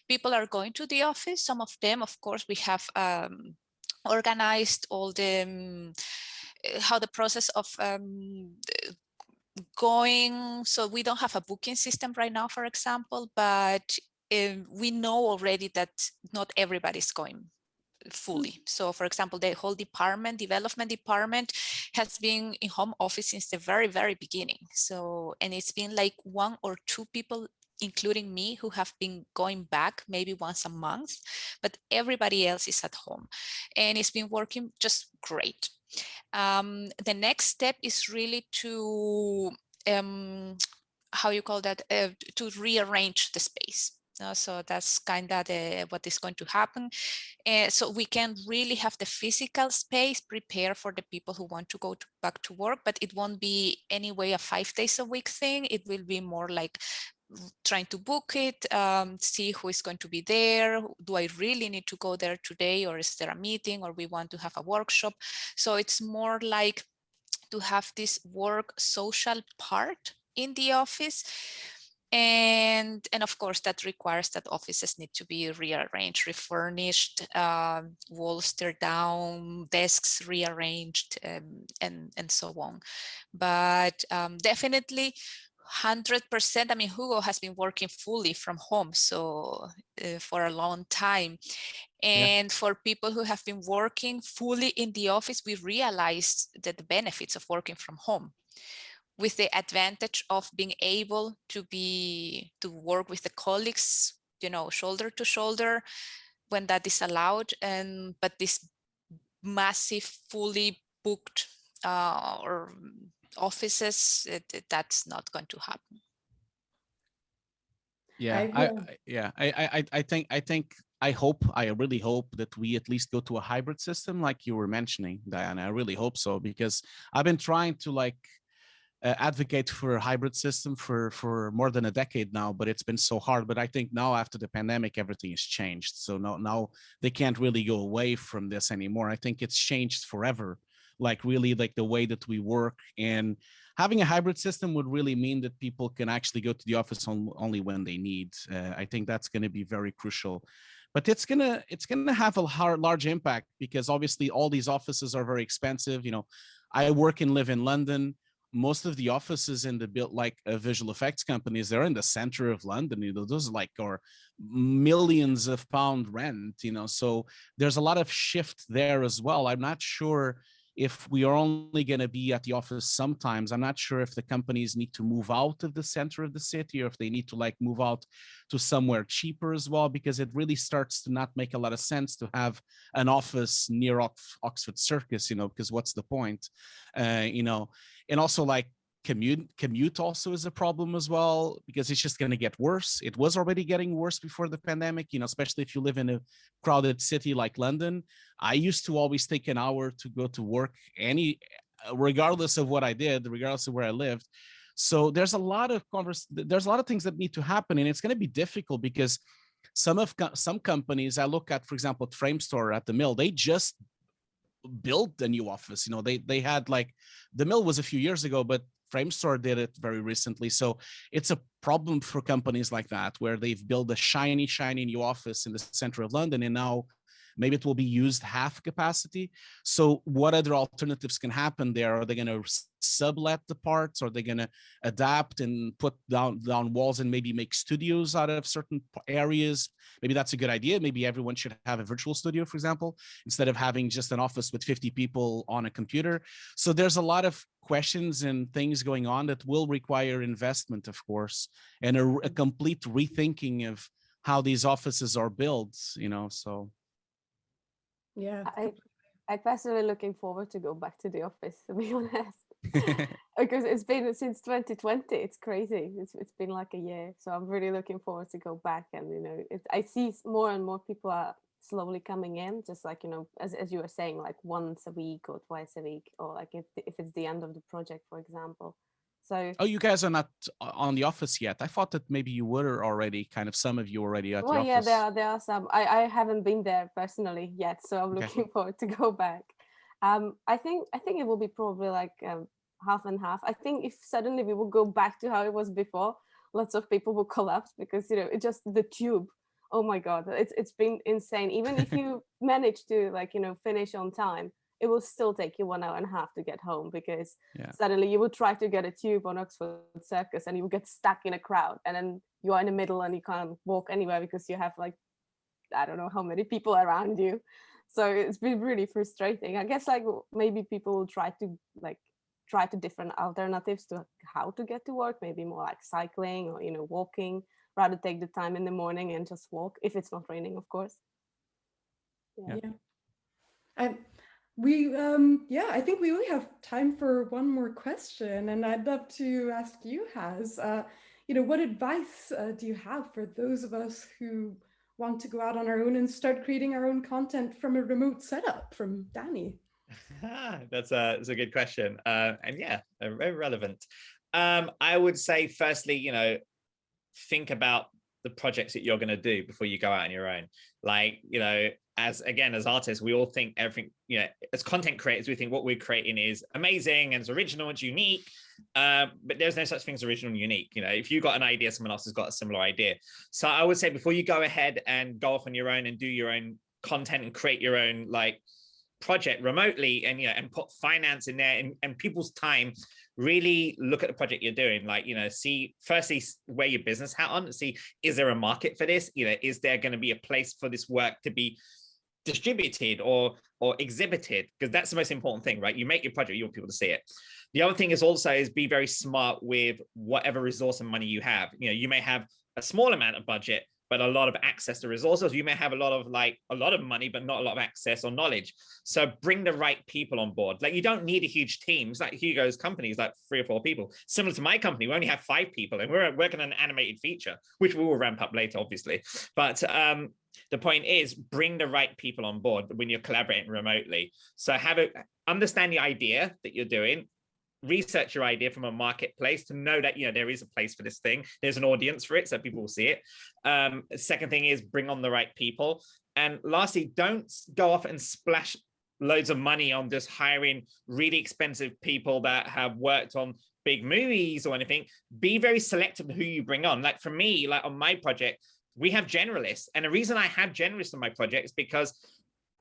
people are going to the office. Some of them, of course, we have organized all the how the process of going. So we don't have a booking system right now, for example, but we know already that not everybody's going fully. So for example, the whole development department has been in home office since the very, very beginning. So, and it's been like 1 or 2 people, including me, who have been going back maybe once a month, but everybody else is at home, and it's been working just great. The next step is really to, how you call that, to rearrange the space. So that's kind of what is going to happen. So we can really have the physical space prepare for the people who want to go back to work, but it won't be anyway a 5 days a week thing. It will be more like trying to book it, see who is going to be there. Do I really need to go there today, or is there a meeting, or we want to have a workshop? So it's more like to have this work social part in the office. And of course, that requires that offices need to be rearranged, refurnished, walls teared down, desks rearranged, and so on. But definitely 100%. I mean, Hugo has been working fully from home, so for a long time. And for people who have been working fully in the office, we realized that the benefits of working from home, with the advantage of being able to work with the colleagues, you know, shoulder to shoulder when that is allowed. And but this massive, fully booked or offices, that's not going to happen. I really hope that we at least go to a hybrid system like you were mentioning, Diana. I really hope so, because I've been trying to advocate for a hybrid system for more than a decade now, but it's been so hard. But I think now after the pandemic, everything has changed. So now they can't really go away from this anymore. I think it's changed forever, really the way that we work. And having a hybrid system would really mean that people can actually go to the office only when they need. I think that's going to be very crucial. But it's gonna have a large impact, because obviously all these offices are very expensive. You know, I work and live in London. Most of the offices in the visual effects companies, they're in the center of London. You know, those are millions of pound rent. You know, so there's a lot of shift there as well. I'm not sure if we are only going to be at the office sometimes. I'm not sure if the companies need to move out of the center of the city, or if they need to move out to somewhere cheaper as well, because it really starts to not make a lot of sense to have an office near Oxford Circus, you know, because what's the point? You know, and also commute also is a problem as well, because it's just going to get worse. It was already getting worse before the pandemic, you know, especially if you live in a crowded city like London. I used to always take an hour to go to work, regardless of what I did, regardless of where I lived. So there's a lot of things that need to happen, and it's going to be difficult, because some companies I look at, for example, at Framestore at the Mill, they just build a new office. You know, they had like, the mill was a few years ago, but Framestore did it very recently. So it's a problem for companies like that, where they've built a shiny new office in the center of London, and now maybe it will be used half capacity. So what other alternatives can happen there? Are they going to sublet the parts? Are they going to adapt and put down walls and maybe make studios out of certain areas? Maybe that's a good idea. Maybe everyone should have a virtual studio, for example, instead of having just an office with 50 people on a computer. So there's a lot of questions and things going on that will require investment, of course, and a complete rethinking of how these offices are built, you know, so. Yeah. I personally looking forward to go back to the office, to be honest, because it's been since 2020. It's crazy. It's been like a year, so I'm really looking forward to go back. And you know, I see more and more people are slowly coming in, just like, you know, as you were saying, like once a week or twice a week, or like if it's the end of the project, for example. So, oh, you guys are not on the office yet. I thought that maybe you were already, kind of some of you already at the office. Yeah, there are some. I haven't been there personally yet, so I'm looking forward to go back. I think it will be probably like half and half. I think if suddenly we will go back to how it was before, lots of people will collapse, because you know, it just the tube. Oh my God, it's been insane. Even if you manage to, like, you know, finish on time, it will still take you 1 hour and a half to get home, because suddenly you will try to get a tube on Oxford Circus and you will get stuck in a crowd, and then you are in the middle and you can't walk anywhere because you have like, I don't know how many people around you. So it's been really frustrating. I guess like maybe people will try to different alternatives to how to get to work, maybe more like cycling or, you know, walking, rather take the time in the morning and just walk, if it's not raining, of course. I think we only have time for one more question, and I'd love to ask you, Has, you know, what advice do you have for those of us who want to go out on our own and start creating our own content from a remote setup, from Danny? That's a good question, and yeah, very relevant. I would say, firstly, you know, think about the projects that you're going to do before you go out on your own. Like, you know, as artists, we all think everything, you know, as content creators, we think what we're creating is amazing and it's original, it's unique, but there's no such thing as original and unique. You know, if you got an idea, someone else has got a similar idea. So I would say, before you go ahead and go off on your own and do your own content and create your own like project remotely, and, you know, and put finance in there and people's time, really look at the project you're doing. Like, you know, firstly, wear your business hat on, see, is there a market for this? You know, is there going to be a place for this work to be distributed or exhibited? Because that's the most important thing, right? You make your project, you want people to see it. The other thing is also be very smart with whatever resource and money you have. You know, you may have a small amount of budget, but a lot of access to resources. You may have a lot of money, but not a lot of access or knowledge. So bring the right people on board. Like, you don't need a huge team. It's like Hugo's company is like 3 or 4 people. Similar to my company, we only have 5 people, and we're working on an animated feature, which we will ramp up later, obviously. But the point is, bring the right people on board when you're collaborating remotely. So understand the idea that you're doing. Research your idea from a marketplace to know that, you know, there is a place for this thing. There's an audience for it, so people will see it. Second thing is, bring on the right people. And lastly, don't go off and splash loads of money on just hiring really expensive people that have worked on big movies or anything. Be very selective in who you bring on. Like for me, like on my project, we have generalists. And the reason I have generalists on my project is because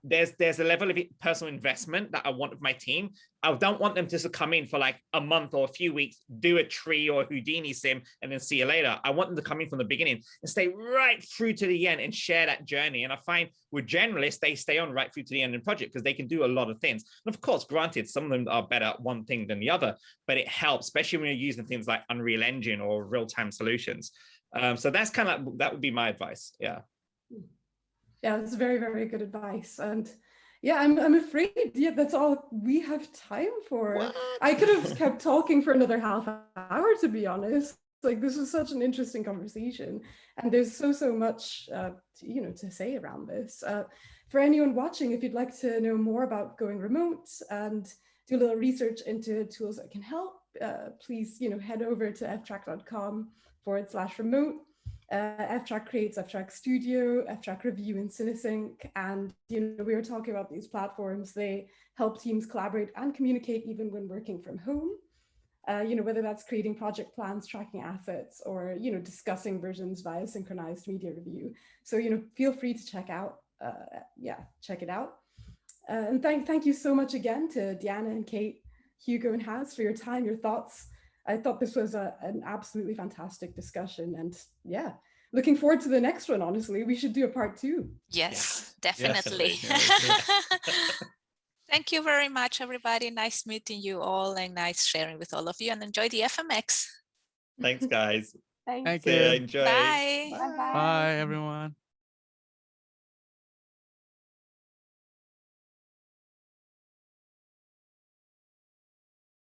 there's a level of personal investment that I want with my team. I don't want them to come in for like a month or a few weeks, do a tree or Houdini sim, and then see you later. I want them to come in from the beginning and stay right through to the end and share that journey. And I find with generalists, they stay on right through to the end of the project because they can do a lot of things. And of course, granted, some of them are better at one thing than the other, but it helps, especially when you're using things like Unreal Engine or real-time solutions. So that's kind of, that would be my advice. Yeah. Yeah, that's very, very good advice. And yeah, I'm afraid, yeah, that's all we have time for. What? I could have kept talking for another half hour, to be honest. Like, this was such an interesting conversation, and there's so much, you know, to say around this. For anyone watching, if you'd like to know more about going remote and do a little research into tools that can help, please, you know, head over to ftrack.com/remote. Ftrack creates Ftrack Studio, Ftrack Review, and CineSync. And we were talking about these platforms. They help teams collaborate and communicate even when working from home. Whether that's creating project plans, tracking assets, or discussing versions via synchronized media review. So feel free to check it out. And thank you so much again to Diana and Kate, Hugo and Has for your time, your thoughts. I thought this was an absolutely fantastic discussion, and yeah, looking forward to the next one. Honestly, we should do a part 2. Yes, definitely. Thank you very much, everybody. Nice meeting you all and nice sharing with all of you, and enjoy the FMX. Thanks, guys. Thanks. Enjoy. Bye. Bye-bye. Bye, everyone.